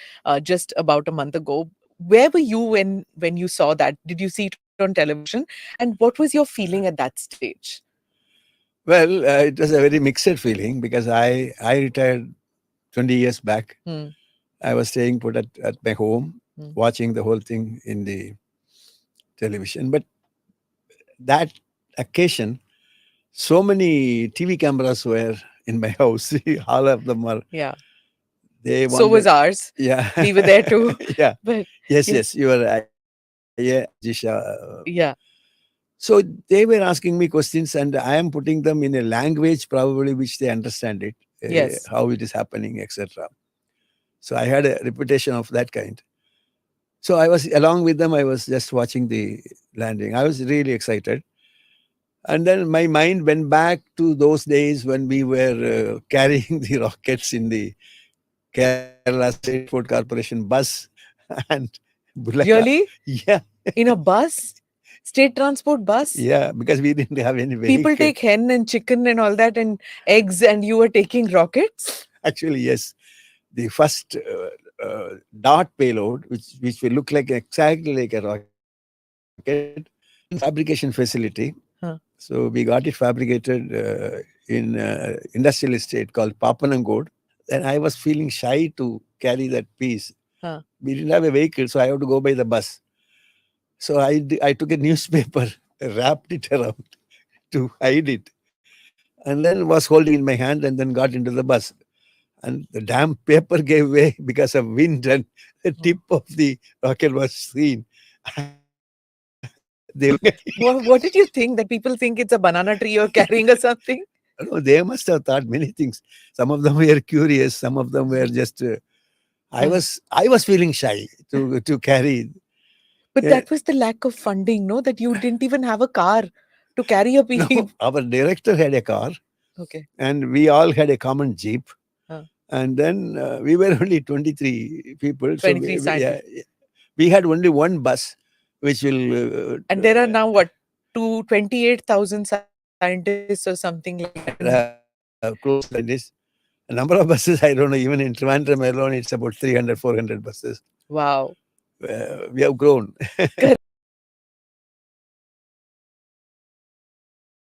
just about a month ago, where were you when you saw that? Did you see it on television? And what was your feeling at that stage? Well, it was a very mixed feeling because I retired 20 years back. I was staying put at my home, watching the whole thing in the television. But that occasion, so many TV cameras were in my house. All of them are. Yeah. They So was ours. Yeah. We were there too. Yeah. But Yes, you were right. Yeah, Jisha. Yeah. So they were asking me questions and I am putting them in a language probably which they understand it. Yes. How it is happening, etc. So I had a reputation of that kind. So I was, along with them, I was just watching the landing. I was really excited. And then my mind went back to those days when we were carrying the rockets in the Kerala State Port Corporation bus. And Really? Yeah. In a bus? State transport bus? Yeah, because we didn't have any vehicle. People take hen and chicken and all that and eggs, and you were taking rockets? Actually, yes. The first dart payload, which will look like exactly like a rocket, fabrication facility. So we got it fabricated in industrial estate called Papanangod. And I was feeling shy to carry that piece. We didn't have a vehicle, so I had to go by the bus. So I took a newspaper, wrapped it around to hide it, and then was holding in my hand and then got into the bus. And the damn paper gave way because of wind and the tip of the rocket was seen. What did you think? That people think it's a banana tree you're carrying or something? No, they must have thought many things. Some of them were curious. Some of them were just. I was feeling shy to carry. But that was the lack of funding, no? That you didn't even have a car to carry a piece. No, our director had a car. Okay. And we all had a common jeep. And then we were only 23 people. 23 so scientists. We had only one bus, which will. And there are now what, 28,000 scientists or something like that. Close like this. A number of buses, I don't know, even in Trivandrum alone, it's about 300, 400 buses. Wow. We have grown.